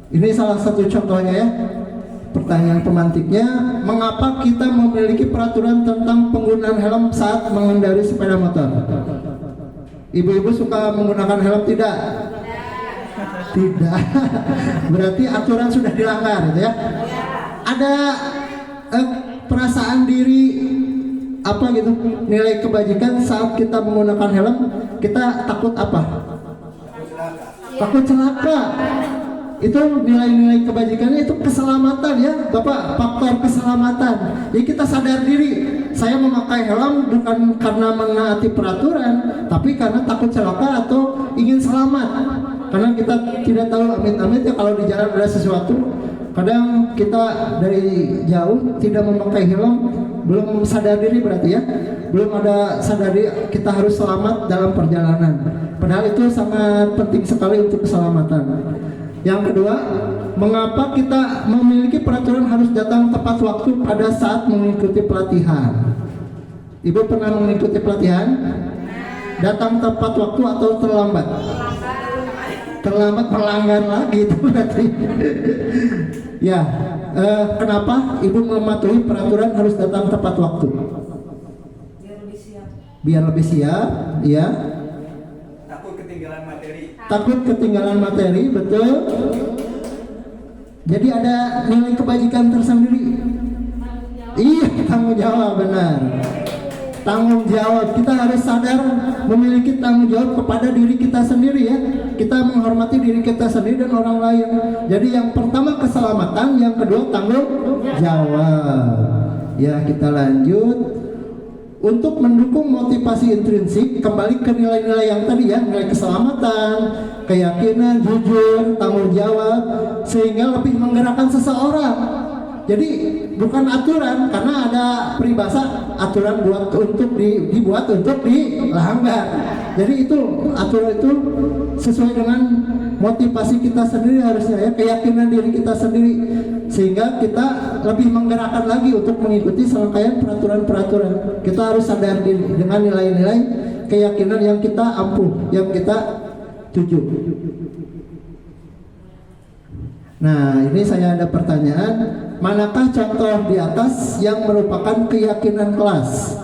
Ini salah satu contohnya ya. Pertanyaan pemantiknya, mengapa kita memiliki peraturan tentang penggunaan helm saat mengendari sepeda motor? Ibu-ibu suka menggunakan helm tidak? Tidak. Berarti aturan sudah dilanggar gitu ya. Ada perasaan diri apa gitu, nilai kebajikan saat kita menggunakan helm, kita takut apa? Takut celaka. Itu nilai-nilai kebajikannya itu keselamatan ya Bapak, faktor keselamatan. Jadi kita sadar diri, saya memakai helm bukan karena menaati peraturan, tapi karena takut celaka atau ingin selamat. Karena kita tidak tahu amit-amit ya kalau di jalan ada sesuatu. Kadang kita dari jauh tidak memakai helm, belum sadar diri berarti ya, belum ada sadar diri kita harus selamat dalam perjalanan. Padahal itu sangat penting sekali untuk keselamatan. Yang kedua, mengapa kita memiliki peraturan harus datang tepat waktu pada saat mengikuti pelatihan? Ibu pernah mengikuti pelatihan? Datang tepat waktu atau terlambat? Terlambat, melanggar lagi itu berarti. Ya, kenapa ibu mematuhi peraturan harus datang tepat waktu? Biar lebih siap, ya. Takut ketinggalan materi, betul. Jadi ada nilai kebajikan tersendiri. Iya, tanggung jawab, benar. Tanggung jawab, kita harus sadar memiliki tanggung jawab kepada diri kita sendiri ya. Kita menghormati diri kita sendiri dan orang lain. Jadi yang pertama keselamatan, yang kedua tanggung jawab. Ya, kita lanjut. Untuk mendukung motivasi intrinsik, kembali ke nilai-nilai yang tadi ya, nilai keselamatan, keyakinan, jujur, tanggung jawab, sehingga lebih menggerakkan seseorang. Jadi bukan aturan, karena ada peribahasa aturan dibuat untuk dilanggar. Jadi itu aturan itu sesuai dengan motivasi kita sendiri harusnya ya, keyakinan diri kita sendiri, sehingga kita lebih menggerakkan lagi untuk mengikuti serangkaian peraturan-peraturan. Kita harus sadar diri dengan nilai-nilai keyakinan yang kita ampuh, yang kita tuju. Nah, ini saya ada pertanyaan, manakah contoh di atas yang merupakan keyakinan kelas?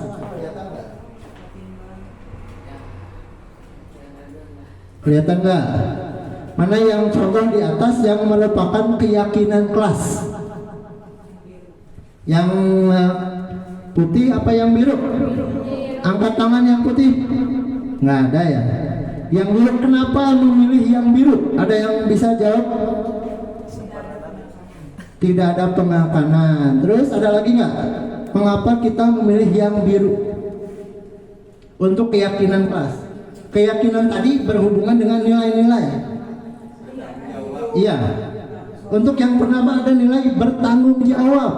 Kelihatan nggak? Mana yang contoh di atas yang merupakan keyakinan kelas? Yang putih apa yang biru? Angkat tangan yang putih. Nggak ada ya? Yang biru, kenapa memilih yang biru? Ada yang bisa jawab? Tidak ada pengakanan. Terus ada lagi nggak? Mengapa kita memilih yang biru? Untuk keyakinan kelas. Keyakinan tadi berhubungan dengan nilai-nilai. Iya. Untuk yang pertama ada nilai bertanggung jawab.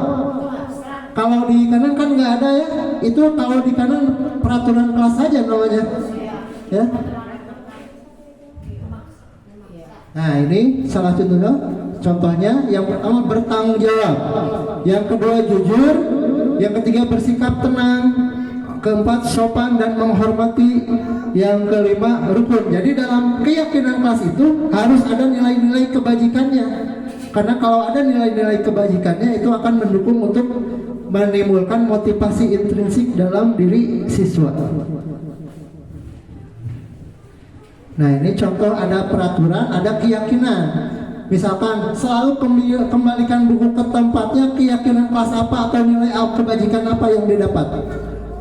Kalau di kanan kan nggak ada ya. Itu kalau di kanan peraturan kelas saja namanya. Ya. Nah ini salah contohnya. Contohnya yang pertama bertanggung jawab, yang kedua jujur, yang ketiga bersikap tenang, keempat sopan dan menghormati, yang kelima rukun. Jadi dalam keyakinan kelas itu harus ada nilai-nilai kebajikannya. Karena kalau ada nilai-nilai kebajikannya itu akan mendukung untuk menimbulkan motivasi intrinsik dalam diri siswa. Nah ini contoh ada peraturan, ada keyakinan. Misalkan selalu kembalikan buku ke tempatnya, keyakinan kelas apa atau nilai kebajikan apa yang didapat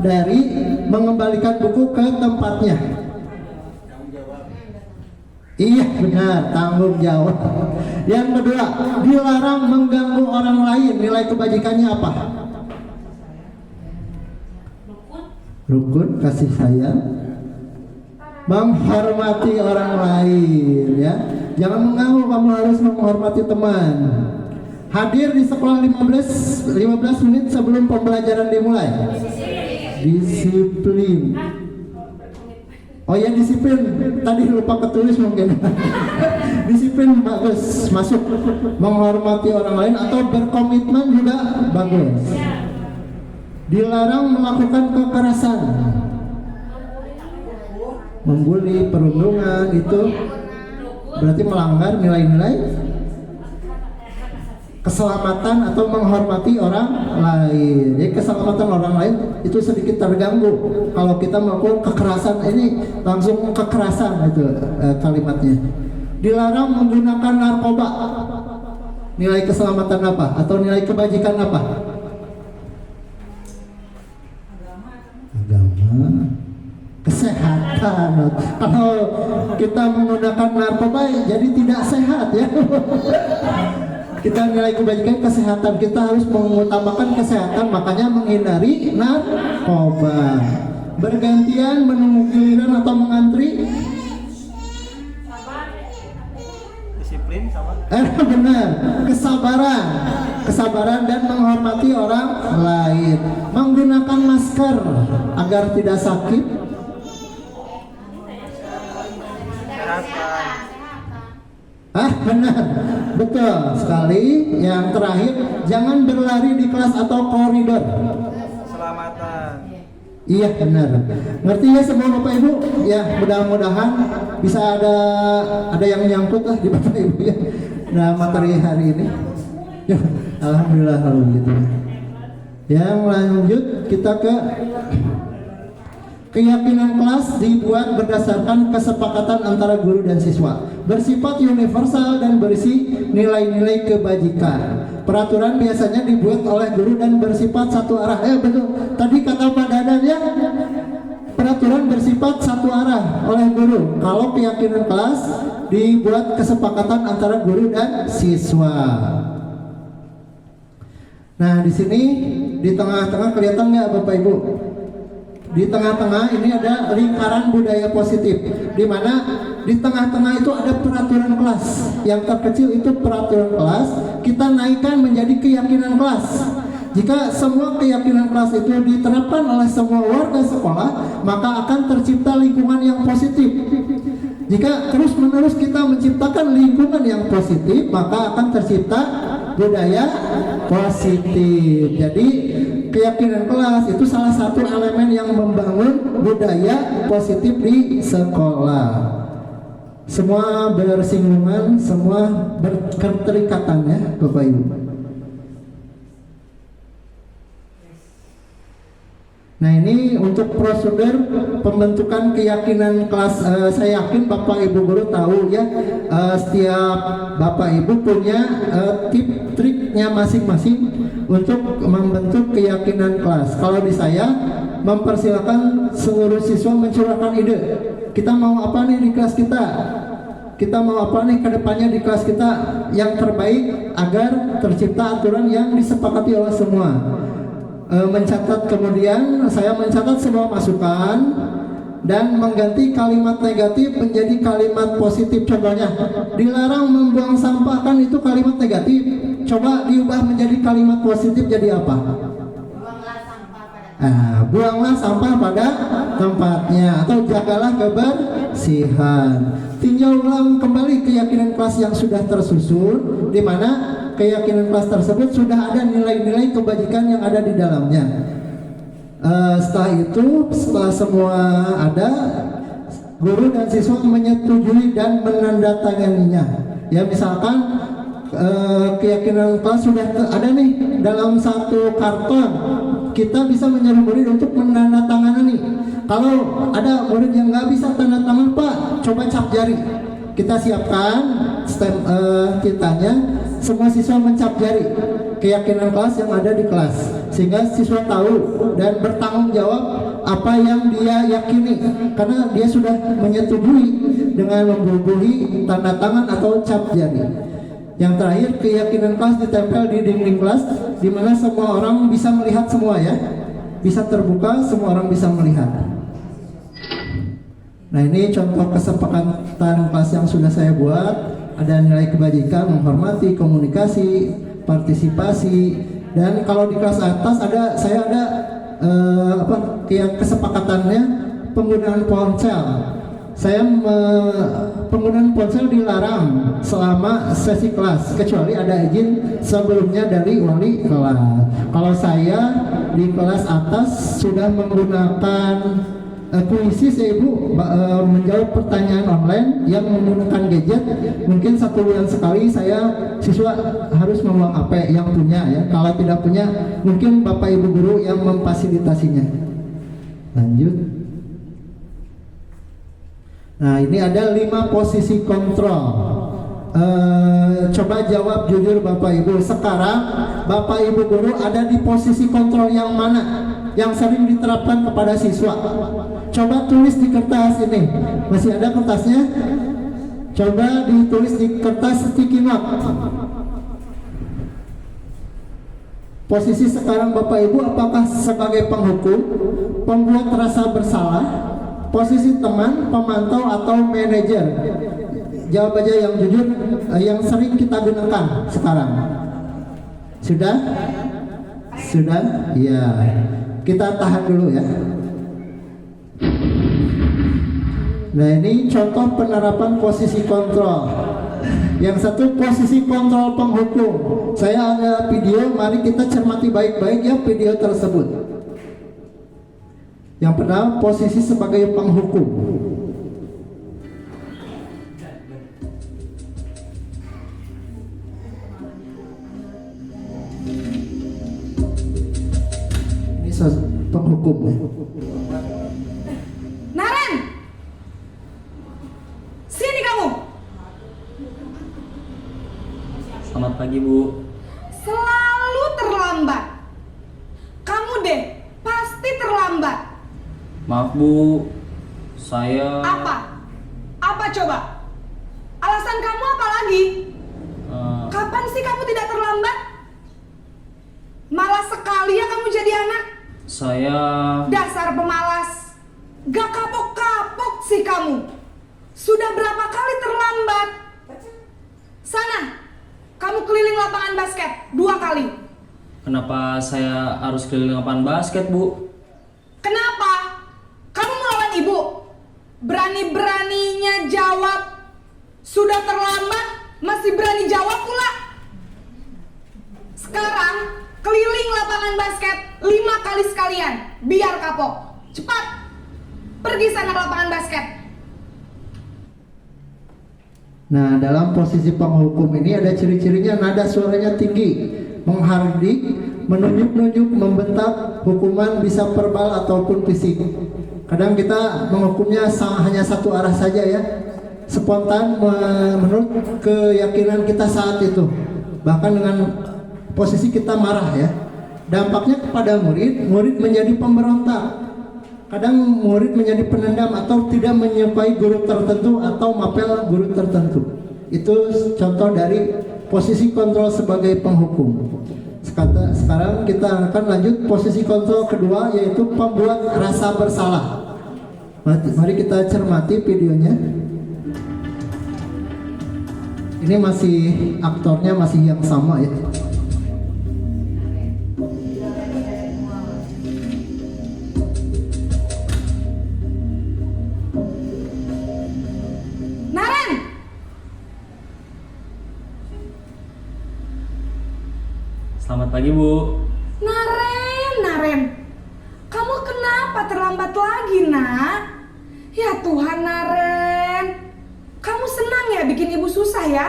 dari mengembalikan buku ke tempatnya. Iya benar, tanggung jawab. Yang kedua, dilarang mengganggu orang lain. Nilai kebajikannya apa? Rukun, kasih sayang, menghormati orang lain ya. Jangan mengganggu, kamu harus menghormati teman. Hadir di sekolah 15 menit sebelum pembelajaran dimulai. Disiplin. Oh ya disiplin, tadi lupa ketulis mungkin. Disiplin bagus, masuk. Menghormati orang lain atau berkomitmen juga bagus. Dilarang melakukan kekerasan, membuli, perundungan, itu berarti melanggar nilai-nilai keselamatan atau menghormati orang lain. Jadi keselamatan orang lain itu sedikit terganggu kalau kita melakukan kekerasan. Ini langsung kekerasan itu kalimatnya. Dilarang menggunakan narkoba. Nilai keselamatan apa atau nilai kebajikan apa? Agama, kesehatan. Kalau kita menggunakan narkoba jadi tidak sehat ya. Kita nilai kebajikan kesehatan, kita harus mengutamakan kesehatan, makanya menghindari narkoba. Bergantian menunggu giliran atau mengantri. Disiplin sama. Benar, kesabaran dan menghormati orang lain. Menggunakan masker agar tidak sakit. Benar, betul sekali. Yang terakhir, jangan berlari di kelas atau koridor. Keselamatan. Iya benar. Ngerti ya semua Bapak Ibu? Ya mudah-mudahan bisa ada yang nyangkut lah di Bapak Ibu ya. Nah materi hari ini. Ya, alhamdulillah kalau gitu. Yang lanjut kita ke keyakinan kelas dibuat berdasarkan kesepakatan antara guru dan siswa, bersifat universal dan berisi nilai-nilai kebajikan. Peraturan biasanya dibuat oleh guru dan bersifat satu arah. Betul. Tadi kata Pak Dadan ya, peraturan bersifat satu arah oleh guru. Kalau keyakinan kelas dibuat kesepakatan antara guru dan siswa. Nah di sini di tengah-tengah kelihatan nggak Bapak Ibu? Di tengah-tengah ini ada lingkaran budaya positif, di mana di tengah-tengah itu ada peraturan kelas. Yang terkecil itu peraturan kelas, kita naikkan menjadi keyakinan kelas. Jika semua keyakinan kelas itu diterapkan oleh semua warga sekolah, maka akan tercipta lingkungan yang positif. Jika terus-menerus kita menciptakan lingkungan yang positif, maka akan tercipta budaya positif. Jadi keyakinan kelas itu salah satu elemen yang membangun budaya positif di sekolah. Semua bersinggungan, semua berketerikatan ya Bapak Ibu. Nah ini untuk prosedur pembentukan keyakinan kelas. Saya yakin Bapak Ibu guru tahu ya, setiap Bapak Ibu punya tip triknya masing-masing untuk membentuk keyakinan kelas. Kalau di saya mempersilahkan seluruh siswa mencurahkan ide. Kita mau apa nih di kelas kita? Kita mau apa nih kedepannya di kelas kita yang terbaik agar tercipta aturan yang disepakati oleh semua. Mencatat, kemudian saya mencatat semua masukan, dan mengganti kalimat negatif menjadi kalimat positif. Contohnya, dilarang membuang sampah, kan itu kalimat negatif. Coba diubah menjadi kalimat positif, jadi apa? Buanglah sampah pada tempatnya, atau jagalah kebersihan. Tinjau ulang kembali keyakinan kelas yang sudah tersusun, di mana keyakinan kelas tersebut sudah ada nilai-nilai kebajikan yang ada di dalamnya. Setelah semua ada, guru dan siswa menyetujui dan menandatanganinya. Ya, misalkan keyakinan kelas sudah ada nih dalam satu karton, kita bisa menyuruh murid untuk menandatangani. Kalau ada murid yang nggak bisa tanda tangan, Pak, coba cap jari. Kita siapkan tintanya, semua siswa mencap jari keyakinan kelas yang ada di kelas, sehingga siswa tahu dan bertanggung jawab apa yang dia yakini, karena dia sudah menyetujui dengan membubuhi tanda tangan atau cap jari. Yang terakhir, keyakinan kelas ditempel di dinding kelas, di mana semua orang bisa melihat semua, ya, bisa terbuka, semua orang bisa melihat. Nah, ini contoh kesepakatan kelas yang sudah saya buat. Ada nilai kebajikan, menghormati, komunikasi, partisipasi, dan kalau di kelas atas saya ada kesepakatannya penggunaan ponsel. Penggunaan ponsel dilarang selama sesi kelas, kecuali ada izin sebelumnya dari wali kelas. Kalau saya di kelas atas sudah menggunakan kuisis, ya Ibu, menjawab pertanyaan online yang menggunakan gadget. Mungkin 1 bulan sekali siswa harus membawa HP yang punya, ya. Kalau tidak punya, mungkin Bapak Ibu guru yang memfasilitasinya. Lanjut. Nah, ini ada 5 posisi kontrol. Coba jawab jujur Bapak Ibu. Sekarang Bapak Ibu guru ada di posisi kontrol yang mana yang sering diterapkan kepada siswa? Coba tulis di kertas ini. Masih ada kertasnya? Coba ditulis di kertas sticky note. Posisi sekarang Bapak Ibu, apakah sebagai penghukum, pembuat rasa bersalah, posisi teman, pemantau, atau manajer? Jawab aja yang jujur, yang sering kita gunakan sekarang. Sudah? Sudah? Ya. Kita tahan dulu, ya. Nah, ini contoh penerapan posisi kontrol. Yang satu posisi kontrol penghukum. Saya ada video, mari kita cermati baik-baik ya video tersebut. Yang pertama, posisi sebagai penghukum. Ini penghukum, ya. Naren, sini kamu. Selamat pagi, Bu. Selalu terlambat. Kamu deh, pasti terlambat. Maaf, Bu. Saya... Apa? Apa coba? Alasan kamu apa lagi? Kapan sih kamu tidak terlambat? Malas sekali ya kamu jadi anak. Saya... Dasar pemalas. Gak kapok-kapok sih kamu. Sudah berapa kali terlambat? Sana, kamu keliling lapangan basket 2 kali. Kenapa saya harus keliling lapangan basket, Bu? Kenapa? Kamu melawan ibu? Berani-beraninya jawab. Sudah terlambat, masih berani jawab pula. Sekarang, keliling lapangan basket 5 kali sekalian. Biar kapok. Cepat, pergi sana ke lapangan basket. Nah, dalam posisi penghukum ini ada ciri-cirinya, nada suaranya tinggi, menghardik, menunjuk-nunjuk, membentak, hukuman bisa verbal ataupun fisik. Kadang kita menghukumnya hanya satu arah saja, ya, spontan menurut keyakinan kita saat itu, bahkan dengan posisi kita marah, ya. Dampaknya kepada murid menjadi pemberontak. Kadang murid menjadi penendam atau tidak menyukai guru tertentu atau mapel guru tertentu. Itu contoh dari posisi kontrol sebagai penghukum. Sekarang kita akan lanjut posisi kontrol kedua, yaitu pembuat rasa bersalah. Mari kita cermati videonya. Ini masih aktornya masih yang sama ya. Naren! Selamat pagi, Bu. Naren, kamu kenapa terlambat lagi, nak? Ya Tuhan, Naren, kamu senang ya bikin ibu susah ya?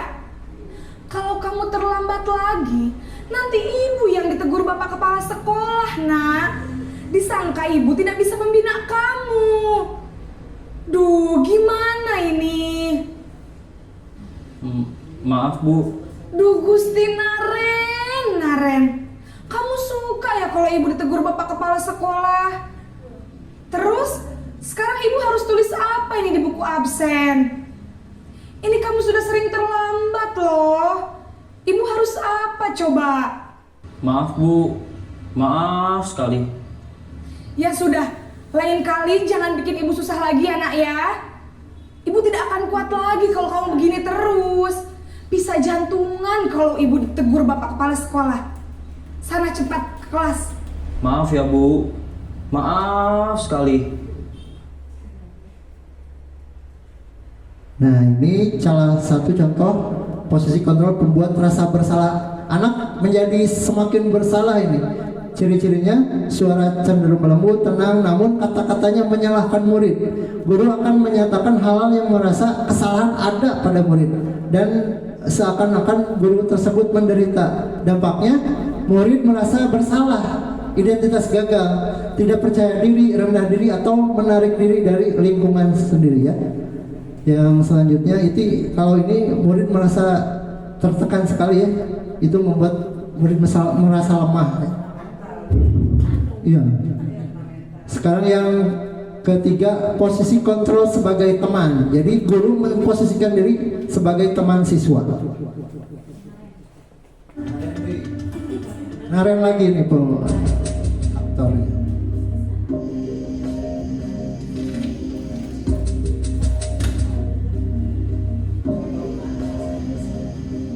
Kalau kamu terlambat lagi, nanti ibu yang ditegur bapak kepala sekolah, nak. Disangka ibu tidak bisa membina kamu. Duh, gimana ini? Maaf, Bu. Duh Gusti Naren, kamu suka ya kalau ibu ditegur bapak kepala sekolah? Terus, sekarang ibu harus tulis apa ini di buku absen? Ini kamu sudah sering terlambat loh. Ibu harus apa coba? Maaf, Bu. Maaf sekali. Ya sudah, lain kali jangan bikin ibu susah lagi ya nak ya. Ibu tidak akan kuat lagi kalau kamu begini terus. Bisa jantungan kalau ibu ditegur bapak kepala sekolah. Sana cepat ke kelas. Maaf ya, Bu. Maaf sekali. Nah, ini salah satu contoh posisi kontrol pembuat rasa bersalah. Anak menjadi semakin bersalah ini. Ciri-cirinya suara cenderung lembut, tenang, namun kata-katanya menyalahkan murid. Guru akan menyatakan hal-hal yang merasa kesalahan ada pada murid dan seakan-akan guru tersebut menderita. Dampaknya murid merasa bersalah, identitas gagal, tidak percaya diri, rendah diri atau menarik diri dari lingkungan sendiri ya. Yang selanjutnya itu kalau ini murid merasa tertekan sekali ya, itu membuat murid merasa lemah. Iya. Sekarang yang ketiga, posisi kontrol sebagai teman. Jadi guru memposisikan diri sebagai teman siswa. Naren lagi nih aktornya.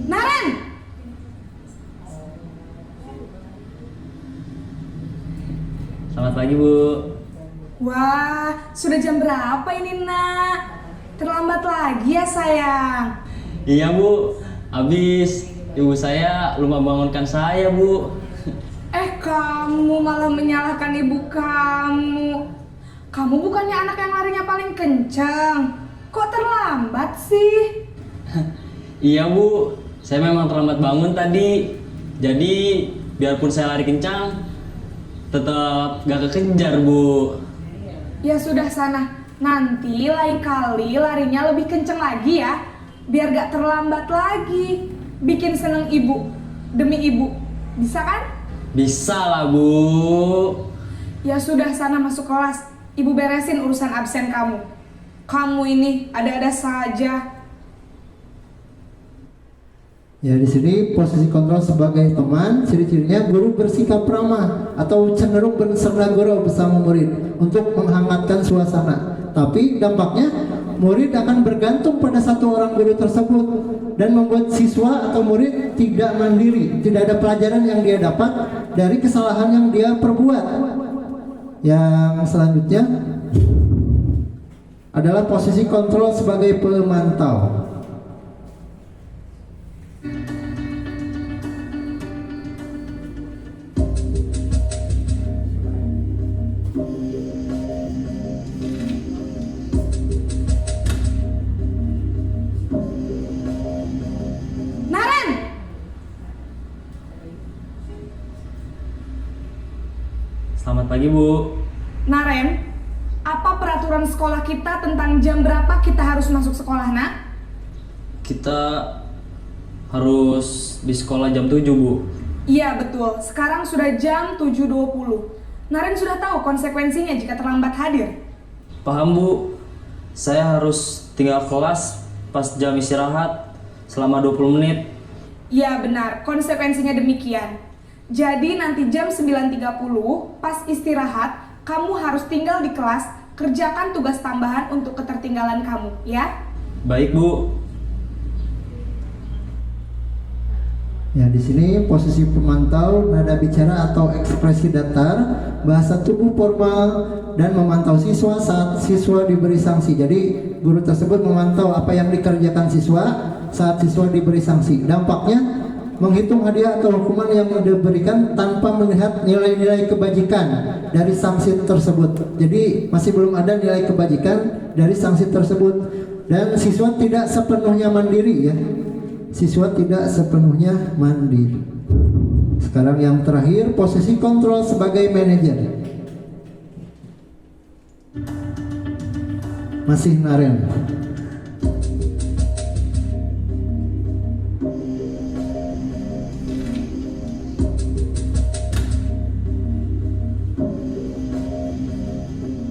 Naren! Selamat pagi, Bu. Wah, sudah jam berapa ini nak? Terlambat lagi ya sayang. Iya, Bu. Habis ibu saya lupa bangunkan saya, Bu. Kamu malah menyalahkan ibu kamu. Kamu bukannya anak yang larinya paling kencang. Kok terlambat sih? Iya, Bu. Saya memang terlambat bangun tadi. Jadi, biarpun saya lari kencang, tetap gak kekejar, Bu. Ya sudah sana. Nanti lain kali larinya lebih kenceng lagi ya. Biar gak terlambat lagi. Bikin seneng ibu. Demi ibu. Bisa kan? Bisa lah, Bu. Ya sudah sana masuk kelas. Ibu beresin urusan absen kamu. Kamu ini ada-ada saja. Ya, di sini posisi kontrol sebagai teman, ciri-cirinya guru bersikap ramah atau cenderung bersenda gurau bersama murid untuk menghangatkan suasana. Tapi dampaknya murid akan bergantung pada satu orang guru tersebut dan membuat siswa atau murid tidak mandiri, tidak ada pelajaran yang dia dapat dari kesalahan yang dia perbuat. Yang selanjutnya adalah posisi kontrol sebagai pemantau. Selamat pagi, Bu. Naren, apa peraturan sekolah kita tentang jam berapa kita harus masuk sekolah, nak? Kita harus di sekolah jam 7, Bu. Iya, betul. Sekarang sudah jam 7.20. Naren sudah tahu konsekuensinya jika terlambat hadir? Paham, Bu. Saya harus tinggal kelas pas jam istirahat selama 20 menit. Iya, benar. Konsekuensinya demikian. Jadi nanti jam 9.30 pas istirahat, kamu harus tinggal di kelas kerjakan tugas tambahan untuk ketertinggalan kamu, ya. Baik, Bu. Ya, di sini posisi pemantau, nada bicara atau ekspresi datar, bahasa tubuh formal, dan memantau siswa saat siswa diberi sanksi. Jadi guru tersebut memantau apa yang dikerjakan siswa saat siswa diberi sanksi. Dampaknya menghitung hadiah atau hukuman yang diberikan tanpa melihat nilai-nilai kebajikan dari sanksi tersebut. Jadi masih belum ada nilai kebajikan dari sanksi tersebut, dan siswa tidak sepenuhnya mandiri ya. Siswa tidak sepenuhnya mandiri. Sekarang yang terakhir, posisi kontrol sebagai manajer. Masih Naren.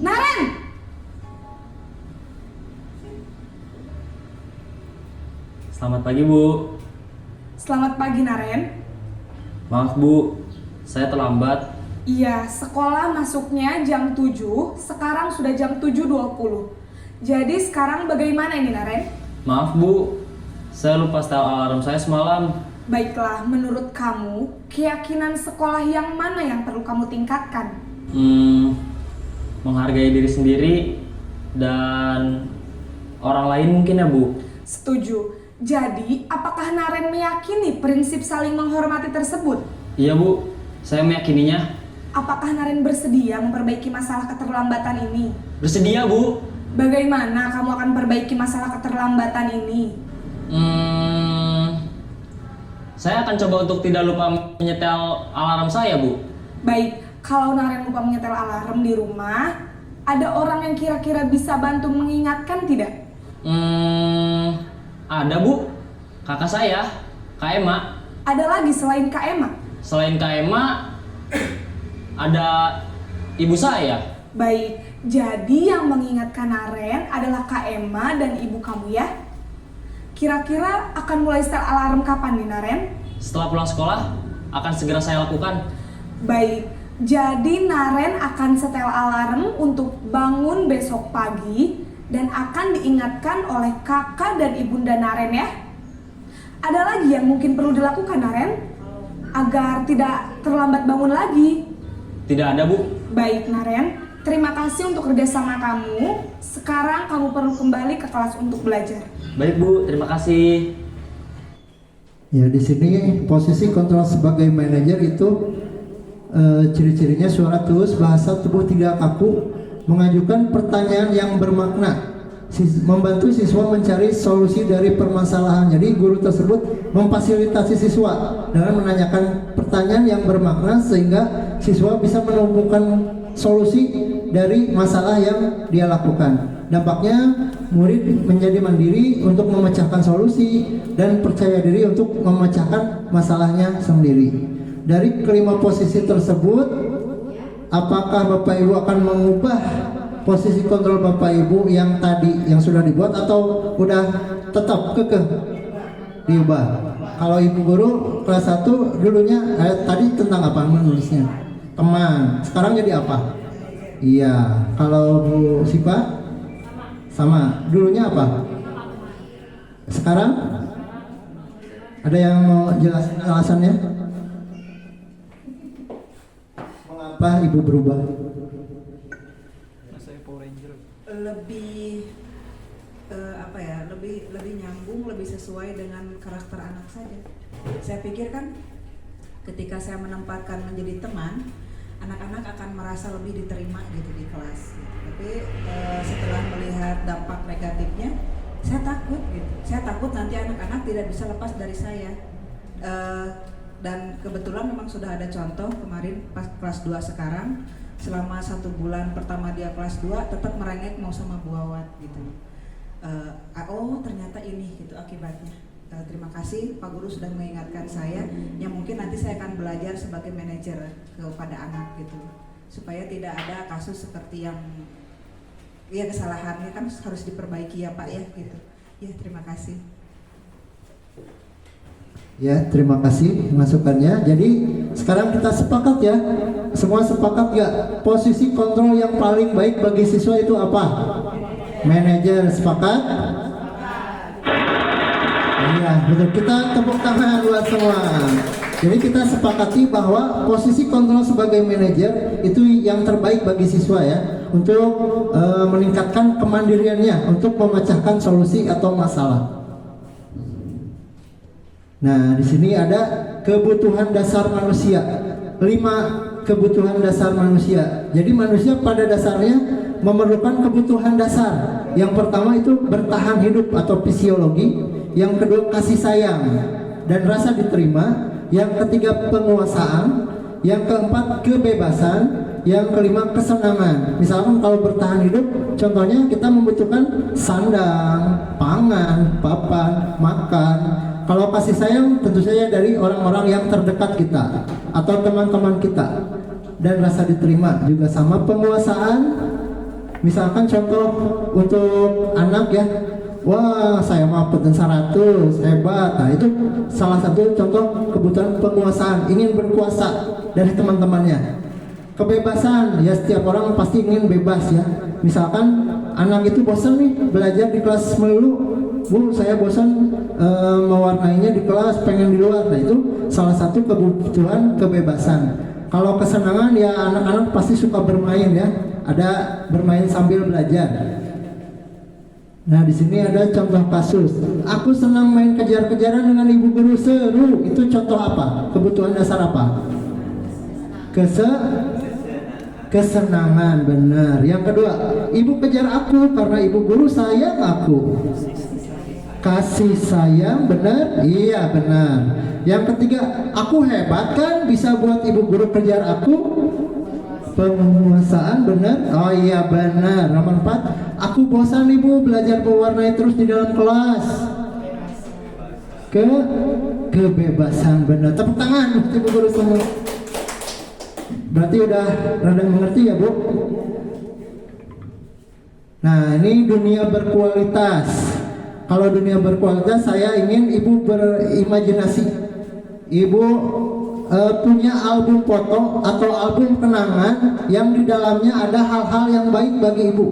Naren! Selamat pagi, Bu. Selamat pagi, Naren. Maaf, Bu. Saya terlambat. Iya, sekolah masuknya jam 7, sekarang sudah jam 7.20. Jadi sekarang bagaimana ini, Naren? Maaf, Bu. Saya lupa setel alarm saya semalam. Baiklah, menurut kamu, keyakinan sekolah yang mana yang perlu kamu tingkatkan? Menghargai diri sendiri dan orang lain mungkin ya, Bu. Setuju. Jadi, apakah Naren meyakini prinsip saling menghormati tersebut? Iya, Bu. Saya meyakininya. Apakah Naren bersedia memperbaiki masalah keterlambatan ini? Bersedia, Bu. Bagaimana kamu akan perbaiki masalah keterlambatan ini? Saya akan coba untuk tidak lupa menyetel alarm saya, Bu. Baik, kalau Naren lupa menyetel alarm di rumah, ada orang yang kira-kira bisa bantu mengingatkan tidak? Ada, Bu. Kakak saya, Kak Ema. Ada lagi selain Kak Emma? Selain Kak Ema, ada ibu saya. Baik, jadi yang mengingatkan Naren adalah Kak Emma dan ibu kamu ya? Kira-kira akan mulai setel alarm kapan nih, Naren? Setelah pulang sekolah, akan segera saya lakukan. Baik, jadi Naren akan setel alarm untuk bangun besok pagi dan akan diingatkan oleh kakak dan ibunda Naren ya. Ada lagi yang mungkin perlu dilakukan, Naren? Agar tidak terlambat bangun lagi. Tidak ada, Bu. Baik, Naren. Terima kasih untuk kerjasama kamu. Sekarang kamu perlu kembali ke kelas untuk belajar. Baik, Bu. Terima kasih. Ya, di sini posisi kontrol sebagai manajer itu ciri-cirinya suara tulus, bahasa tubuh tidak kaku, mengajukan pertanyaan yang bermakna, membantu siswa mencari solusi dari permasalahan. Jadi guru tersebut memfasilitasi siswa dengan menanyakan pertanyaan yang bermakna sehingga siswa bisa menemukan solusi dari masalah yang dia lakukan. Dampaknya murid menjadi mandiri untuk memecahkan solusi dan percaya diri untuk memecahkan masalahnya sendiri. Dari kelima posisi tersebut, apakah Bapak Ibu akan mengubah posisi kontrol Bapak Ibu yang tadi yang sudah dibuat atau udah tetap kekeh diubah? Kalau Ibu Guru kelas 1 dulunya tadi tentang apa menulisnya? Teman. Sekarang jadi apa? Iya. Kalau Bu Sipa? Sama. Dulunya apa? Sekarang? Ada yang mau jelasin alasannya? Mengapa Ibu berubah? Lebih lebih nyambung, lebih sesuai dengan karakter anak saja. Saya pikir kan ketika saya menempatkan menjadi teman, anak-anak akan merasa lebih diterima gitu di kelas. Tapi setelah melihat dampak negatifnya, saya takut gitu. Saya takut nanti anak-anak tidak bisa lepas dari saya. Dan kebetulan memang sudah ada contoh kemarin pas kelas 2 sekarang, selama 1 bulan pertama dia kelas 2 tetap merengek mau sama Bu Awat gitu. Oh ternyata ini gitu akibatnya. Terima kasih Pak Guru sudah mengingatkan saya, yang mungkin nanti saya akan belajar sebagai manajer kepada anak gitu, supaya tidak ada kasus seperti yang ya kesalahannya kan harus diperbaiki ya Pak ya gitu. Ya terima kasih. Ya, terima kasih masukannya. Jadi sekarang kita sepakat ya. Semua sepakat gak? Posisi kontrol yang paling baik bagi siswa itu apa? Manajer. Sepakat? Iya, betul. Kita tepuk tangan buat semua. Jadi kita sepakati bahwa posisi kontrol sebagai manajer itu yang terbaik bagi siswa ya, untuk meningkatkan kemandiriannya, untuk memecahkan solusi atau masalah. Nah, di sini ada kebutuhan dasar manusia. 5 kebutuhan dasar manusia. Jadi manusia pada dasarnya memerlukan kebutuhan dasar. Yang pertama itu bertahan hidup atau fisiologi. Yang kedua kasih sayang dan rasa diterima. Yang ketiga penguasaan. Yang keempat kebebasan. Yang kelima kesenangan. Misalkan kalau bertahan hidup, contohnya kita membutuhkan sandang, pangan, papan, makan. Kalau kasih sayang tentu saja dari orang-orang yang terdekat kita atau teman-teman kita. Dan rasa diterima juga sama. Penguasaan, misalkan contoh untuk anak ya, wah saya mau peten 100, hebat. Nah itu salah satu contoh kebutuhan penguasaan, ingin berkuasa dari teman-temannya. Kebebasan, ya setiap orang pasti ingin bebas ya. Misalkan anak itu bosan nih belajar di kelas melulu, Bu saya bosan mewarnainya di kelas, pengen di luar. Nah itu salah satu kebutuhan kebebasan. Kalau kesenangan ya anak-anak pasti suka bermain ya, ada bermain sambil belajar. Nah di sini ada contoh kasus. Aku senang main kejar-kejaran dengan ibu guru, seru. Itu contoh apa? Kebutuhan dasar apa? Kesenangan, benar. Yang kedua, ibu kejar aku karena ibu guru sayang aku. Kasih sayang, benar? Iya benar. Yang ketiga, aku hebat kan bisa buat ibu guru kejar aku. Penguasaan, benar? Oh iya benar. Nomor 4, aku bosan ibu belajar mewarnai terus di dalam kelas. Kebebasan, benar. Tepuk tangan untuk ibu guru semua. Berarti udah rada mengerti ya Bu. Nah ini dunia berkualitas. Kalau dunia berkualitas saya ingin ibu berimajinasi. Ibu punya album foto atau album kenangan yang di dalamnya ada hal-hal yang baik bagi ibu.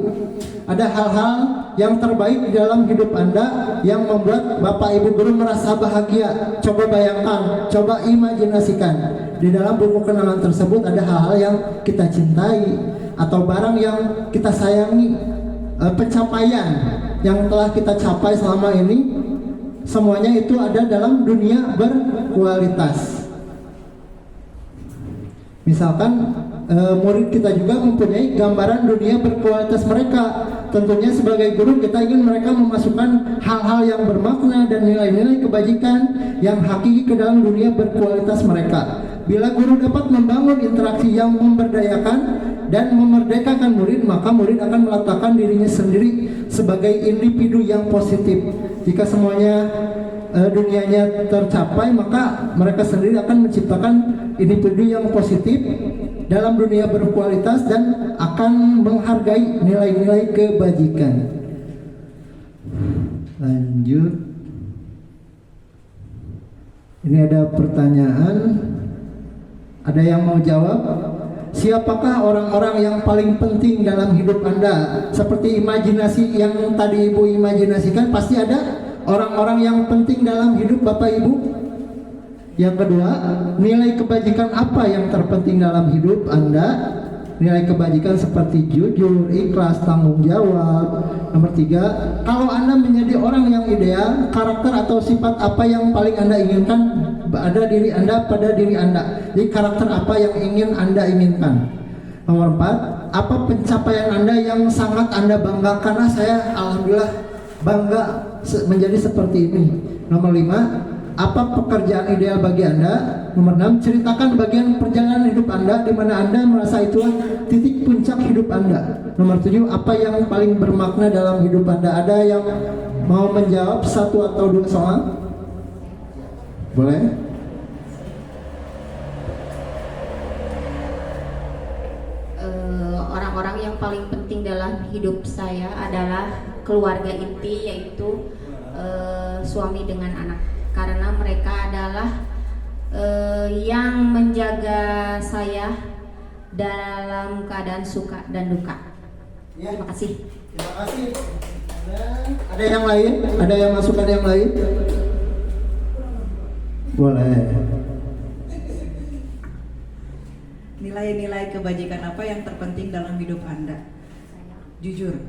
Ada hal-hal yang terbaik di dalam hidup Anda yang membuat Bapak Ibu guru merasa bahagia. Coba bayangkan, coba imajinasikan. Di dalam buku kenangan tersebut ada hal-hal yang kita cintai atau barang yang kita sayangi, pencapaian yang telah kita capai selama ini, semuanya itu ada dalam dunia berkualitas. Misalkan murid kita juga mempunyai gambaran dunia berkualitas mereka. Tentunya sebagai guru kita ingin mereka memasukkan hal-hal yang bermakna dan nilai-nilai kebajikan yang hakiki ke dalam dunia berkualitas mereka. Bila guru dapat membangun interaksi yang memberdayakan dan memerdekakan murid, maka murid akan meletakkan dirinya sendiri sebagai individu yang positif. Jika semuanya dunianya tercapai, maka mereka sendiri akan menciptakan individu yang positif dalam dunia berkualitas dan akan menghargai nilai-nilai kebajikan. Lanjut. Ini ada pertanyaan. Ada yang mau jawab? Siapakah orang-orang yang paling penting dalam hidup Anda? Seperti imajinasi yang tadi Ibu imajinasikan, pasti ada orang-orang yang penting dalam hidup Bapak Ibu. Yang kedua, nilai kebajikan apa yang terpenting dalam hidup Anda? Nilai kebajikan seperti jujur, ikhlas, tanggung jawab. Nomor 3, kalau Anda menjadi orang yang ideal, karakter atau sifat apa yang paling Anda inginkan ada diri Anda pada diri Anda. Jadi karakter apa yang ingin Anda inginkan. Nomor 4, apa pencapaian Anda yang sangat Anda banggakan? Karena saya alhamdulillah bangga menjadi seperti ini. Nomor 5, apa pekerjaan ideal bagi Anda? Nomor 6, ceritakan bagian perjalanan hidup Anda di mana Anda merasa itulah titik puncak hidup Anda. Nomor 7, apa yang paling bermakna dalam hidup Anda? Ada yang mau menjawab 1 atau 2 soal? Boleh? Orang-orang yang paling penting dalam hidup saya adalah keluarga inti, yaitu suami dengan anak. karena mereka adalah yang menjaga saya dalam keadaan suka dan duka. Ya. Terima kasih. Terima kasih. Ada yang lain? Ada yang masukan yang lain? Boleh. Nilai-nilai kebajikan apa yang terpenting dalam hidup Anda? Jujur.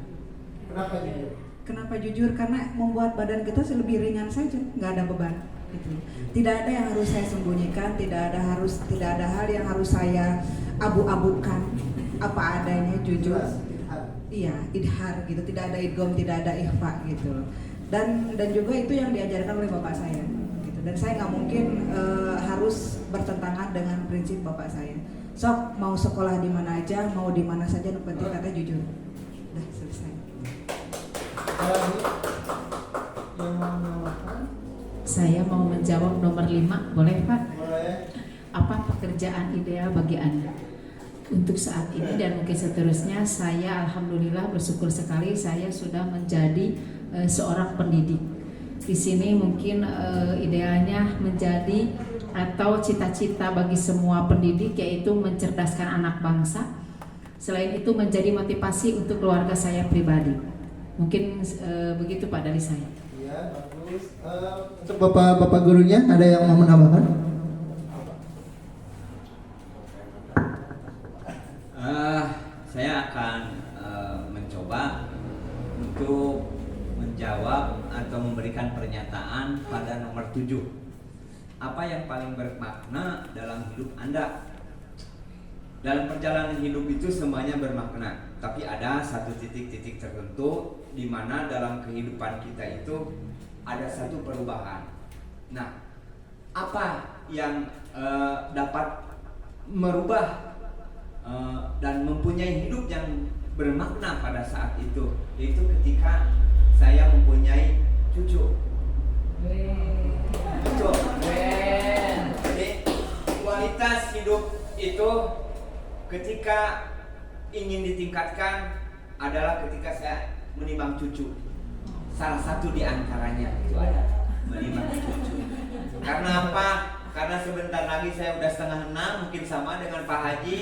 Kenapa jujur? Kenapa jujur? Karena membuat badan kita lebih ringan saja, nggak ada beban. Gitu. Tidak ada yang harus saya sembunyikan, tidak ada hal yang harus saya abu-abukan. Apa adanya, jujur. Iya, idhar gitu. Tidak ada idgom, tidak ada ikhfa gitu. Dan juga itu yang diajarkan oleh bapak saya. Gitu. Dan saya nggak mungkin harus bertentangan dengan prinsip bapak saya. Sok mau sekolah di mana aja, mau di mana saja, yang penting kata jujur. Udah selesai. Saya mau menjawab nomor 5, boleh Pak? Boleh. Apa pekerjaan ideal bagi Anda? Untuk saat ini dan mungkin seterusnya, saya alhamdulillah bersyukur sekali saya sudah menjadi seorang pendidik. Di sini mungkin idealnya menjadi atau cita-cita bagi semua pendidik yaitu mencerdaskan anak bangsa. Selain itu menjadi motivasi untuk keluarga saya pribadi. Mungkin begitu Pak dari saya. Iya, bagus. Untuk bapak gurunya ada yang mau menambahkan? Saya akan mencoba untuk menjawab atau memberikan pernyataan pada nomor 7. Apa yang paling bermakna dalam hidup Anda? Dalam perjalanan hidup itu semuanya bermakna, tapi ada satu titik-titik tertentu di mana dalam kehidupan kita itu ada satu perubahan. Nah, apa yang dapat merubah dan mempunyai hidup yang bermakna pada saat itu? Yaitu ketika saya mempunyai cucu. Cucu. Jadi kualitas hidup itu ketika ingin ditingkatkan adalah ketika saya menimbang cucu. Salah satu di antaranya itu ada menimbang cucu. Karena apa? Karena sebentar lagi saya udah 5:30, mungkin sama dengan Pak Haji.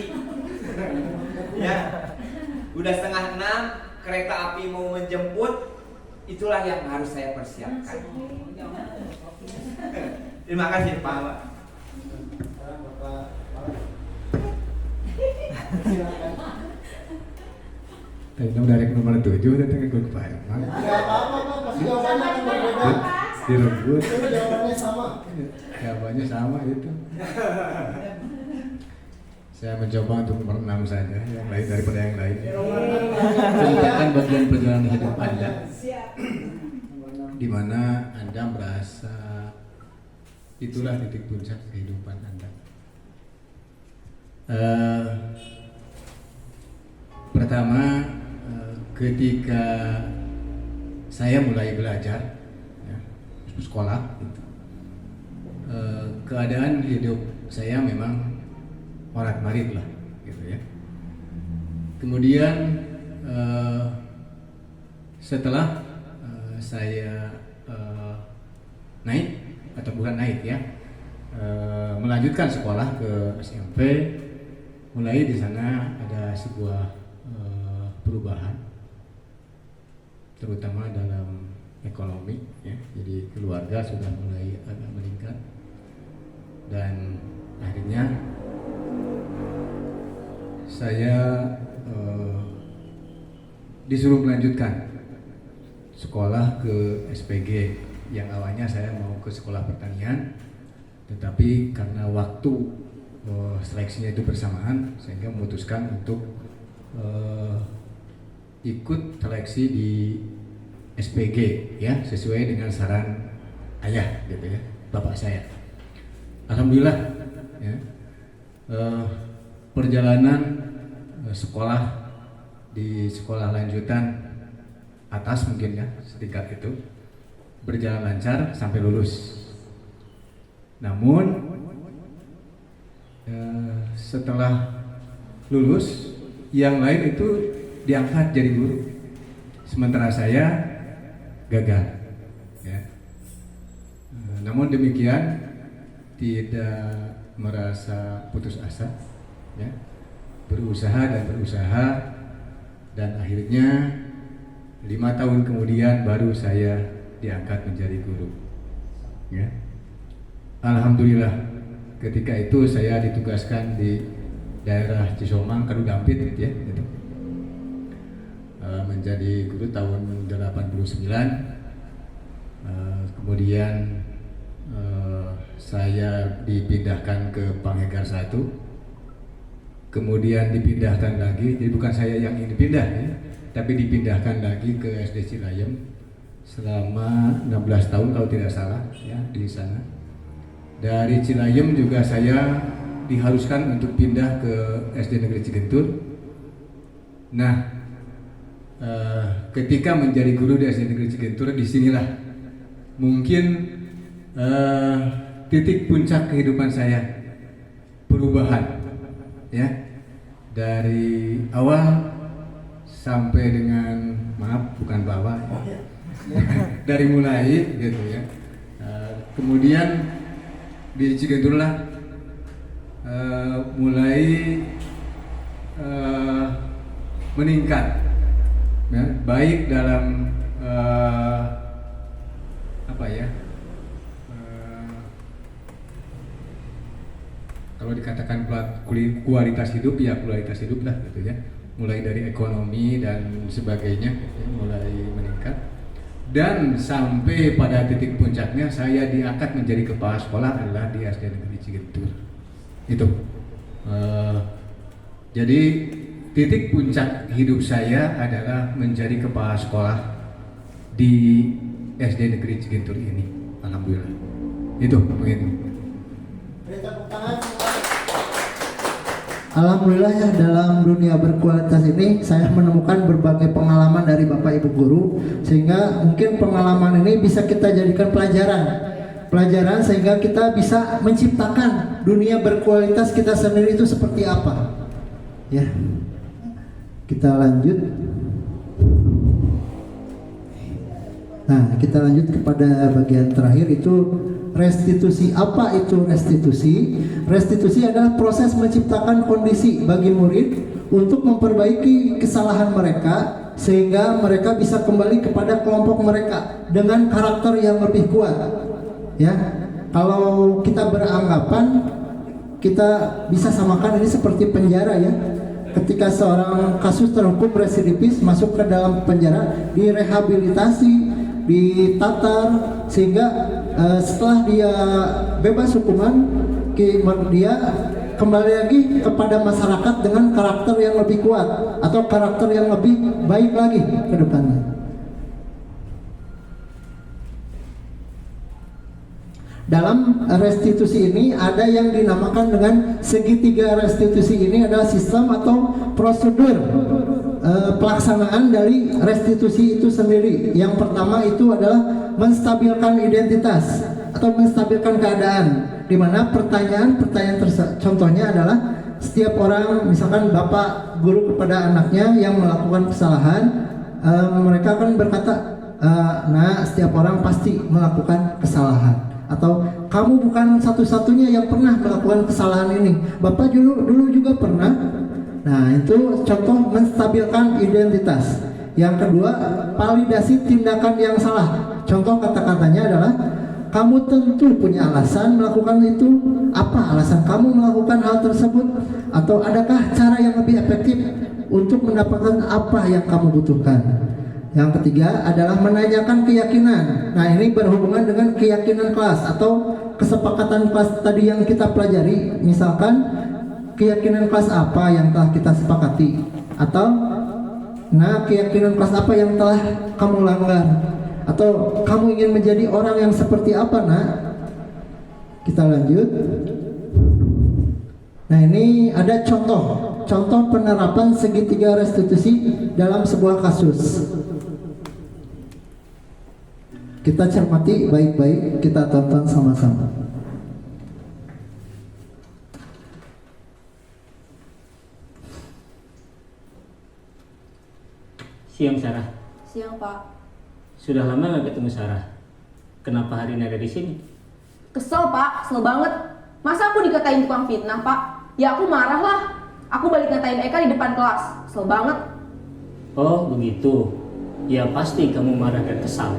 Ya, udah 5:30, kereta api mau menjemput. Itulah yang harus saya persiapkan. Terima kasih Pak. Tadi dari nomor 7 datang ke Pak Herman. Enggak apa-apa, pasti jawabannya akan berbeda. Direbut. Itu jawabannya sama. Jawabannya sama itu. Saya mencoba untuk nomor 6 saja, yang lain daripada yang lain. Ceritakan bagian perjalanan hidup Anda, di mana Anda merasa itulah titik puncak kehidupan Anda. Pertama, ketika saya mulai belajar, ya, sekolah, gitu, keadaan hidup saya memang morat-marit lah, gitu ya. Kemudian setelah saya naik atau bukan naik ya, melanjutkan sekolah ke SMP, mulai di sana ada sebuah perubahan, terutama dalam ekonomi, ya. Jadi keluarga sudah mulai agak meningkat dan akhirnya saya disuruh melanjutkan sekolah ke SPG. Yang awalnya saya mau ke sekolah pertanian, tetapi karena waktu seleksinya itu bersamaan, sehingga memutuskan untuk ikut seleksi di SPG, ya, sesuai dengan saran ayah, gitu ya, bapak saya. Alhamdulillah, ya, perjalanan sekolah di sekolah lanjutan atas mungkin ya, setingkat itu berjalan lancar sampai lulus. Namun setelah lulus, yang lain itu diangkat jadi guru, sementara saya gagal, ya. Namun demikian tidak merasa putus asa, ya, berusaha dan akhirnya 5 tahun kemudian baru saya diangkat menjadi guru. Ya. Alhamdulillah ketika itu saya ditugaskan di daerah Cisomang, Kadudampit, ya, gitu. Menjadi guru tahun 89. Kemudian saya dipindahkan ke Panghegar 1, kemudian dipindahkan lagi, jadi bukan saya yang ingin pindah, ya, tapi dipindahkan lagi ke SD Cilayem selama 16 tahun kalau tidak salah, ya, di sana. Dari Cilayem juga saya diharuskan untuk pindah ke SD Negeri Cigentur. Nah, ketika menjadi guru di SD Negeri Cigentur, disinilah mungkin titik puncak kehidupan saya, perubahan, ya, dari awal sampai dengan, maaf bukan bawah, dari mulai gitu, ya. Kemudian di Cigentur lah mulai meningkat, ya, baik dalam kalau dikatakan kualitas hidup, ya kualitas hidup lah gitu, ya, mulai dari ekonomi dan sebagainya, ya, mulai meningkat dan sampai pada titik puncaknya saya diangkat menjadi kepala sekolah adalah di SD Negeri Cigentur itu. Jadi titik puncak hidup saya adalah menjadi kepala sekolah di SD Negeri Cigentur ini. Alhamdulillah. Itu begitu. Alhamdulillah ya, dalam dunia berkualitas ini saya menemukan berbagai pengalaman dari Bapak Ibu guru, sehingga mungkin pengalaman ini bisa kita jadikan pelajaran sehingga kita bisa menciptakan dunia berkualitas kita sendiri itu seperti apa. Ya. Kita lanjut. Nah, kita lanjut kepada bagian terakhir, itu restitusi. Apa itu restitusi? Restitusi adalah proses menciptakan kondisi bagi murid untuk memperbaiki kesalahan mereka sehingga mereka bisa kembali kepada kelompok mereka dengan karakter yang lebih kuat. Ya, kalau kita beranggapan kita bisa samakan ini seperti penjara, ya. Ketika seorang kasus terhukum residivis masuk ke dalam penjara, direhabilitasi, ditatar, sehingga setelah dia bebas hukuman, dia kembali lagi kepada masyarakat dengan karakter yang lebih kuat atau karakter yang lebih baik lagi ke depannya. Dalam restitusi ini ada yang dinamakan dengan segitiga restitusi. Ini adalah sistem atau prosedur pelaksanaan dari restitusi itu sendiri. Yang pertama itu adalah menstabilkan identitas atau menstabilkan keadaan, di mana pertanyaan contohnya adalah setiap orang, misalkan bapak guru kepada anaknya yang melakukan kesalahan, mereka akan berkata, nah setiap orang pasti melakukan kesalahan, atau kamu bukan satu-satunya yang pernah melakukan kesalahan ini, bapak dulu juga pernah. Nah, itu contoh menstabilkan identitas. Yang kedua, validasi tindakan yang salah. Contoh kata-katanya adalah, kamu tentu punya alasan melakukan itu. Apa alasan kamu melakukan hal tersebut? Atau adakah cara yang lebih efektif untuk mendapatkan apa yang kamu butuhkan? Yang ketiga adalah menanyakan keyakinan. Nah, ini berhubungan dengan keyakinan kelas atau kesepakatan kelas tadi yang kita pelajari. Misalkan keyakinan kelas apa yang telah kita sepakati, atau nah keyakinan kelas apa yang telah kamu langgar, atau kamu ingin menjadi orang yang seperti apa, nak? Kita lanjut. Nah, ini ada contoh penerapan segitiga restitusi dalam sebuah kasus. Kita cermati baik-baik, kita tonton sama-sama. Siang Sarah. Siang Pak. Sudah lama nggak ketemu Sarah. Kenapa hari ini ada di sini? Kesel Pak, kesel banget. Masa aku dikatain tukang fitnah Pak? Ya aku marah lah. Aku balik ngatain Eka di depan kelas. Kesel banget. Oh begitu. Ya pasti kamu marah dan kesal.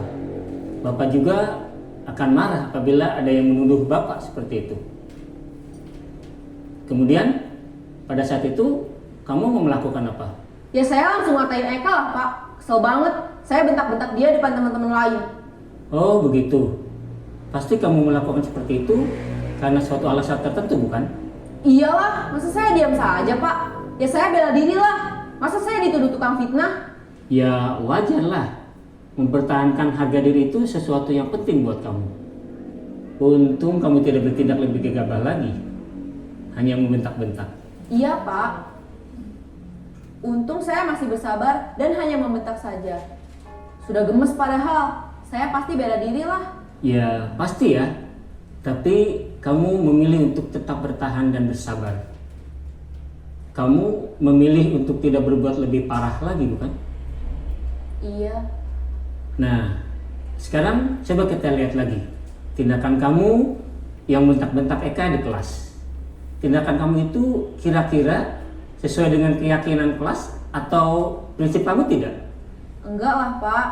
Bapak juga akan marah apabila ada yang menuduh Bapak seperti itu. Kemudian pada saat itu kamu mau melakukan apa? Ya saya langsung ngatain Eka lah Pak. Kesel banget. Saya bentak-bentak dia depan teman-teman lain. Oh begitu. Pasti kamu melakukan seperti itu karena suatu alasan tertentu bukan? Iyalah, masa saya diam saja Pak? Ya saya bela diri lah. Masa saya dituduh tukang fitnah? Ya wajar lah. Mempertahankan harga diri itu sesuatu yang penting buat kamu. Untung kamu tidak bertindak lebih gegabah lagi. Hanya membentak-bentak. Iya Pak. Untung saya masih bersabar dan hanya membentak saja. Sudah gemes padahal. Saya pasti bela diri lah. Ya pasti ya. Tapi kamu memilih untuk tetap bertahan dan bersabar. Kamu memilih untuk tidak berbuat lebih parah lagi bukan? Iya. Nah, sekarang coba kita lihat lagi tindakan kamu yang bentak-bentak Eka di kelas. Tindakan kamu itu kira-kira sesuai dengan keyakinan kelas atau prinsip kamu tidak? Enggak lah Pak.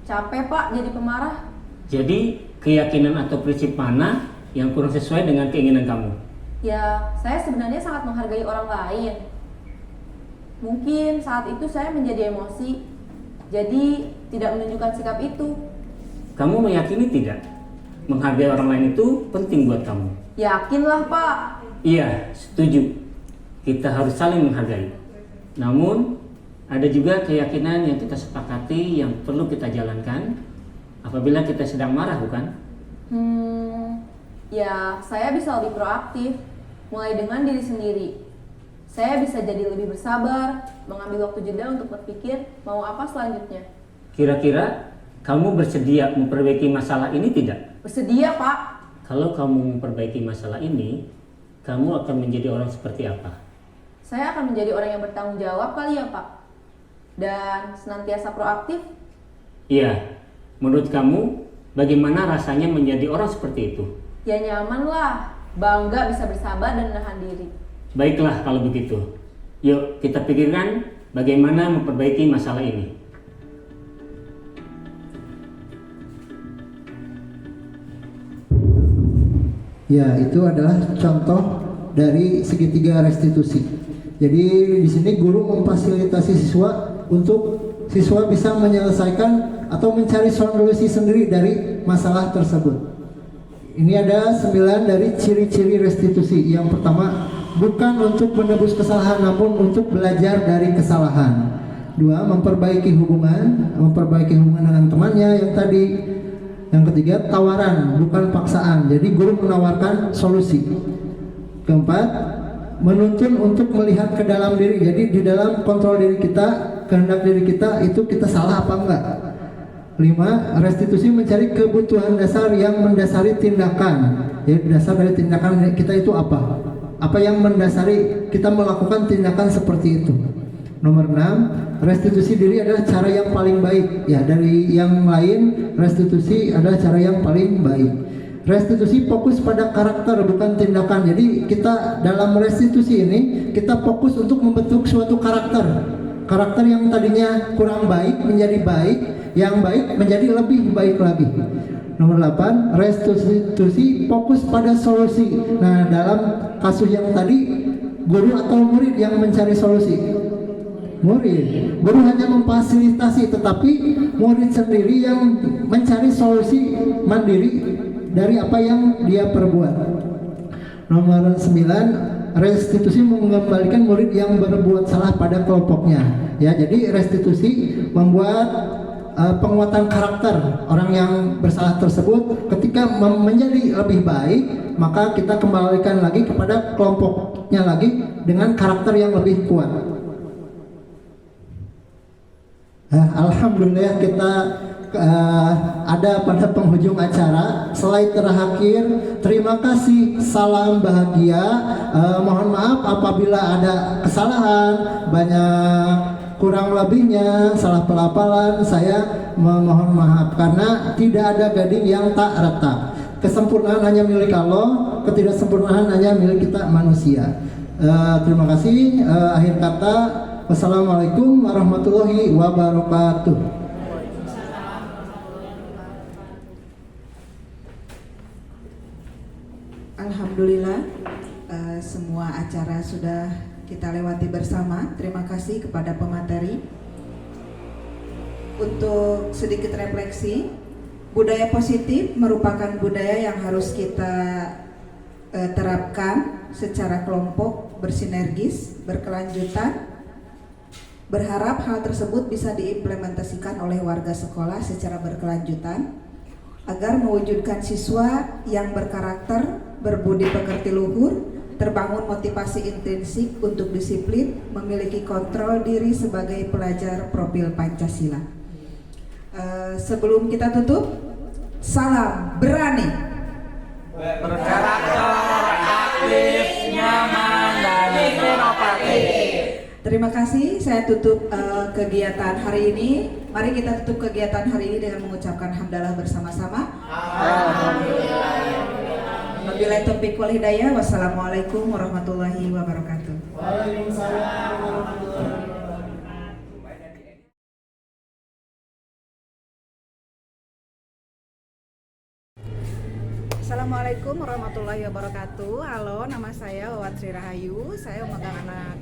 Capek Pak jadi pemarah. Jadi keyakinan atau prinsip mana yang kurang sesuai dengan keinginan kamu? Ya, saya sebenarnya sangat menghargai orang lain. Mungkin saat itu saya menjadi emosi, jadi tidak menunjukkan sikap itu. Kamu meyakini tidak? Menghargai orang lain itu penting buat kamu. Yakinlah Pak. Iya, setuju. Kita harus saling menghargai. Namun, ada juga keyakinan yang kita sepakati yang perlu kita jalankan apabila kita sedang marah, bukan? Ya saya bisa lebih proaktif, mulai dengan diri sendiri. Saya bisa jadi lebih bersabar, mengambil waktu jeda untuk berpikir mau apa selanjutnya. Kira-kira kamu bersedia memperbaiki masalah ini tidak? Bersedia Pak. Kalau kamu memperbaiki masalah ini, kamu akan menjadi orang seperti apa? Saya akan menjadi orang yang bertanggung jawab kali ya Pak. Dan senantiasa proaktif. Iya. Menurut kamu, bagaimana rasanya menjadi orang seperti itu? Ya nyaman lah, bangga bisa bersabar dan menahan diri. Baiklah kalau begitu. Yuk kita pikirkan bagaimana memperbaiki masalah ini. Ya, itu adalah contoh dari segitiga restitusi. Jadi di sini guru memfasilitasi siswa untuk siswa bisa menyelesaikan atau mencari solusi sendiri dari masalah tersebut. Ini ada 9 dari ciri-ciri restitusi. Yang pertama, bukan untuk menebus kesalahan namun untuk belajar dari kesalahan. 2, memperbaiki hubungan dengan temannya yang tadi. Yang ketiga, tawaran bukan paksaan. Jadi guru menawarkan solusi. Keempat, menuntun untuk melihat ke dalam diri. Jadi di dalam kontrol diri kita, kehendak diri kita itu kita salah apa enggak. 5, restitusi mencari kebutuhan dasar yang mendasari tindakan. Jadi dasar dari tindakan kita itu apa? Apa yang mendasari kita melakukan tindakan seperti itu. Nomor 6, restitusi diri adalah cara yang paling baik. Ya, dari yang lain restitusi adalah cara yang paling baik. Restitusi fokus pada karakter bukan tindakan. Jadi kita dalam restitusi ini kita fokus untuk membentuk suatu karakter. Karakter yang tadinya kurang baik menjadi baik, yang baik menjadi lebih baik lagi. Nomor 8, restitusi fokus pada solusi. Nah, dalam kasus yang tadi guru atau murid yang mencari solusi. Murid, guru hanya memfasilitasi, tetapi murid sendiri yang mencari solusi mandiri dari apa yang dia perbuat. Nomor 9, restitusi mengembalikan murid yang berbuat salah pada kelompoknya. Ya, jadi restitusi membuat penguatan karakter orang yang bersalah tersebut. Ketika menjadi lebih baik, maka kita kembalikan lagi kepada kelompoknya lagi dengan karakter yang lebih kuat. Alhamdulillah kita ada pada penghujung acara. Slide terakhir, terima kasih, salam bahagia. Mohon maaf apabila ada kesalahan, banyak kurang lebihnya, salah pelafalan, saya memohon maaf karena tidak ada gading yang tak retak. Kesempurnaan hanya milik Allah, ketidaksempurnaan hanya milik kita manusia. Terima kasih. Akhir kata, wassalamualaikum warahmatullahi wabarakatuh. Alhamdulillah, semua acara sudah kita lewati bersama. Terima kasih kepada pemateri. Untuk sedikit refleksi, budaya positif merupakan budaya yang harus kita terapkan secara kelompok, bersinergis, berkelanjutan. Berharap hal tersebut bisa diimplementasikan oleh warga sekolah secara berkelanjutan agar mewujudkan siswa yang berkarakter, berbudi pekerti luhur, terbangun motivasi intrinsik untuk disiplin, memiliki kontrol diri sebagai pelajar profil Pancasila. Sebelum kita tutup, salam berani, Berkarakter, aktif, nyaman, dan inovatif. Terima kasih. Saya tutup kegiatan hari ini. Mari kita tutup kegiatan hari ini dengan mengucapkan hamdalah bersama-sama. Alhamdulillah. Wabillahi taufiq wal hidayah. Wassalamualaikum warahmatullahi wabarakatuh. Waalaikumsalam warahmatullahi wabarakatuh. Assalamualaikum warahmatullahi wabarakatuh. Halo, nama saya Wawat Sri Rahayu. Saya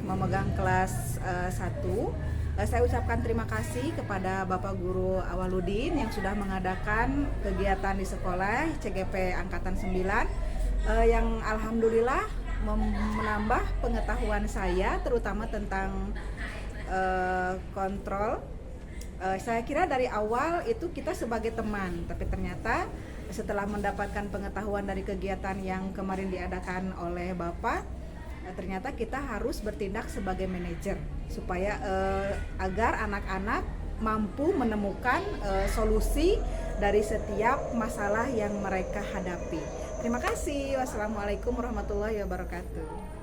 memegang kelas 1. Saya ucapkan terima kasih kepada Bapak Guru Awaludin yang sudah mengadakan kegiatan di sekolah CGP Angkatan 9 yang alhamdulillah menambah pengetahuan saya terutama tentang kontrol. Saya kira dari awal itu kita sebagai teman, tapi ternyata setelah mendapatkan pengetahuan dari kegiatan yang kemarin diadakan oleh Bapak, ternyata kita harus bertindak sebagai manajer supaya agar anak-anak mampu menemukan solusi dari setiap masalah yang mereka hadapi. Terima kasih. Wassalamualaikum warahmatullahi wabarakatuh.